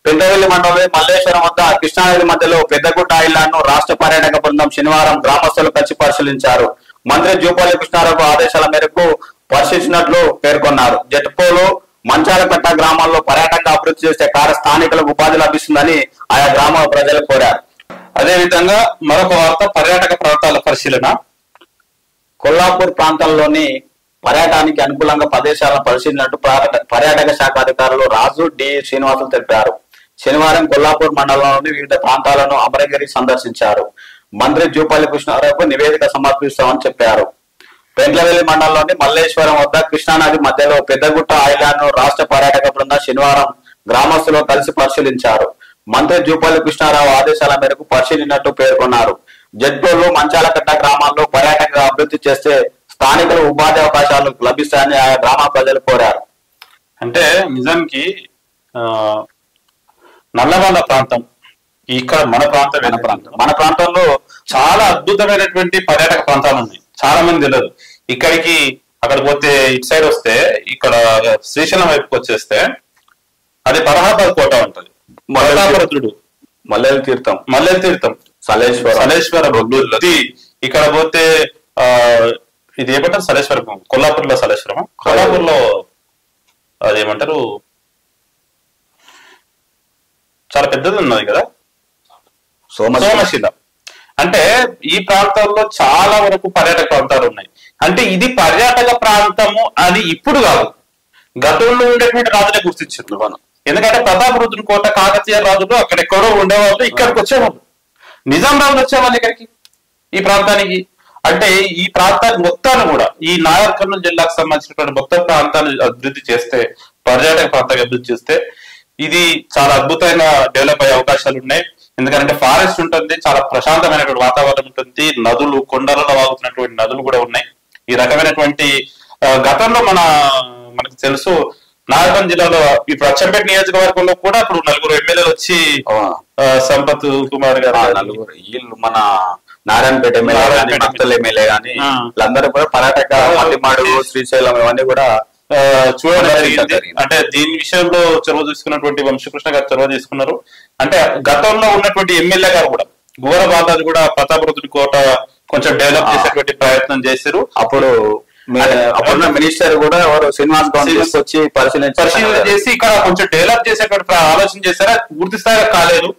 పెద్దవెల్లి మండలం మల్లేశ్వరం వద్ద కృష్ణానది మధ్యలో పెద్దగుట్ట ఐలాండ్ ను రాష్ట్ర పర్యాటక బృందం శనివారం గ్రామస్తులు కలిసి పరిశీలించారు. మంత్రి జూపల్లి కృష్ణారావు ఆదేశాల మేరకు పరిశీలించినట్లు పేర్కొన్నారు. జట్పోలు, మంచాలకట్ట గ్రామాల్లో పర్యాటక అభివృద్ధి చేసే స్థానికులకు ఉపాధి లభిస్తుందని ఆయా గ్రామ ప్రజలు కోరారు. అదేవిధంగా మరొక వార్త, పర్యాటక ప్రాంతాల పరిశీలన. కొల్లాపూర్ ప్రాంతంలోని పర్యాటకానికి అనుకూలంగా ప్రదేశాలను పరిశీలించినట్టు పర్యాటక శాఖ అధికారులు రాజు డి శ్రీనివాసులు తెలిపారు. శనివారం కొల్లాపూర్ మండలంలోని వివిధ ప్రాంతాలను అమరగిరి సందర్శించారు. మంత్రి జూపల్లి కృష్ణారావుకు నివేదిక సమర్పిస్తామని చెప్పారు. పెండ్లవెల్లి మండలంలోని మల్లేశ్వరం వద్ద కృష్ణానది మధ్యలో పెద్దగుట్ట ఐలాండ్ ను రాష్ట్ర పర్యాటక బృందం శనివారం గ్రామస్తులు కలిసి పరిశీలించారు. మంత్రి జూపల్లి కృష్ణారావు ఆదేశాల మేరకు పరిశీలించినట్టు పేర్కొన్నారు. జడ్పోలు, మంచాలకట్ట గ్రామాల్లో పర్యాటక అభివృద్ధి చేస్తే స్థానికులు ఉపాధి అవకాశాలు లభిస్తాయని ఆయా గ్రామ ప్రజలు కోరారు. అంటే నిజానికి నల్లగొండ ప్రాంతం ఇక్కడ మన ప్రాంతంలో చాలా అద్భుతమైనటువంటి పర్యాటక ప్రాంతాలు ఉన్నాయి. చాలా మంది తెలియదు. అక్కడికి పోతే ఇటు సైడ్ వస్తే ఇక్కడ శ్రీశైలం వైపుకి వచ్చేస్తే అది పరహాబాద్ కోట ఉంటది. మల్లెల తీర్థం సలేశ్వరం ఇక్కడ పోతే ఇది ఏమంటారు సలేశ్వరం, కొల్లాపూర్లో సలేశ్వరం, కొల్లాపూర్లో అదేమంటారు చాలా పెద్దది ఉన్నది కదా సోమశిల. అంటే ఈ ప్రాంతాల్లో చాలా వరకు పర్యాటక ప్రాంతాలు ఉన్నాయి. అంటే ఇది పర్యాటక ప్రాంతము అని ఇప్పుడు కాదు, గతంలో ఉండేటువంటి రాజులే గుర్తించారు మనం. ఎందుకంటే ప్రతాపరుద్రుని కోట, కాకతీయ రాజులు అక్కడెక్కడో ఉండేవాళ్ళు, ఇక్కడికి వచ్చేవాళ్ళు. నిజాం రాజులు వచ్చేవాళ్ళు ఇక్కడికి, ఈ ప్రాంతానికి. అంటే ఈ ప్రాంతాన్ని మొత్తాన్ని కూడా ఈ నాగర్ కర్నూలు జిల్లాకు సంబంధించినటువంటి మొత్తం ప్రాంతాన్ని అభివృద్ధి చేస్తే పర్యాటక ప్రాంతంగా అభివృద్ధి చేస్తే ఇది చాలా అద్భుతంగా డెవలప్ అయ్యే అవకాశాలు ఉన్నాయి. ఎందుకంటే ఫారెస్ట్ ఉంటుంది, చాలా ప్రశాంతమైనటువంటి వాతావరణం ఉంటుంది, నదులు, కొండలలో వాగుతున్నటువంటి నదులు కూడా ఉన్నాయి. ఈ రకమైనటువంటి గతంలో మనకు తెలుసు నాగపల్లి జిల్లాలో ఇప్పుడు అచ్చంపేట నియోజకవర్గంలో కూడా ఇప్పుడు 4 ఎమ్మెల్యేలు వచ్చి సంపత్ కుమార్ గారు నలుగురు వీళ్ళు మన నారాయణపేట ఎమ్మెల్యే కానీ వీళ్ళందరూ కూడా పర్యాటక మల్లిమాడు, శ్రీశైలం ఇవన్నీ కూడా చూడడం జరిగింది. అంటే దీని విషయంలో చొరవ తీసుకున్నటువంటి వంశకృష్ణ గారు చొరవ తీసుకున్నారు. అంటే గతంలో ఉన్నటువంటి ఎమ్మెల్యే గారు కూడా ఘోర బాధాలు కూడా ప్రతాపరుద్రుడి కోట కొంచెం డెవలప్ చేసేటువంటి ప్రయత్నం చేశారు. అప్పుడున్న మినిస్టర్ కూడా ఎవరు శ్రీనివాస్ గౌడ్ వచ్చి పరిశీలన చేసి ఇక్కడ కొంచెం డెవలప్ చేసేటువంటి ఆలోచన చేశారా, పూర్తి స్థాయిగా కాలేదు.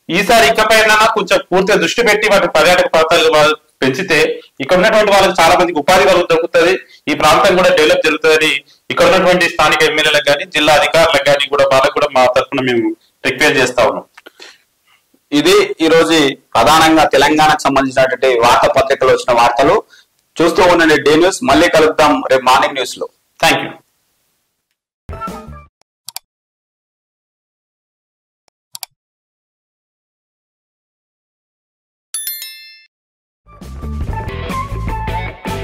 ఈసారి ఇకపైన కొంచెం పూర్తిగా దృష్టి పెట్టి వాటి పర్యాటక ప్రాంతాలు పెంచితే ఇక్కడ ఉన్నటువంటి వాళ్ళకి చాలా మందికి ఉపాధి దొరుకుతుంది, ఈ ప్రాంతం కూడా డెవలప్ జరుగుతుందని ఇక్కడ ఉన్నటువంటి స్థానిక ఎమ్మెల్యేలకు కానీ జిల్లా అధికారులకు కానీ కూడా వాళ్ళకు కూడా మా తరఫున మేము రిక్వెస్ట్ చేస్తా ఉన్నాం. ఇది ఈ రోజు ప్రధానంగా తెలంగాణకు సంబంధించినటువంటి వార్తాపత్రికలు వచ్చిన వార్తలు. చూస్తూ ఉండండి డి న్యూస్. మళ్ళీ కలుద్దాం రేపు మార్నింగ్ న్యూస్ లో. Thank you.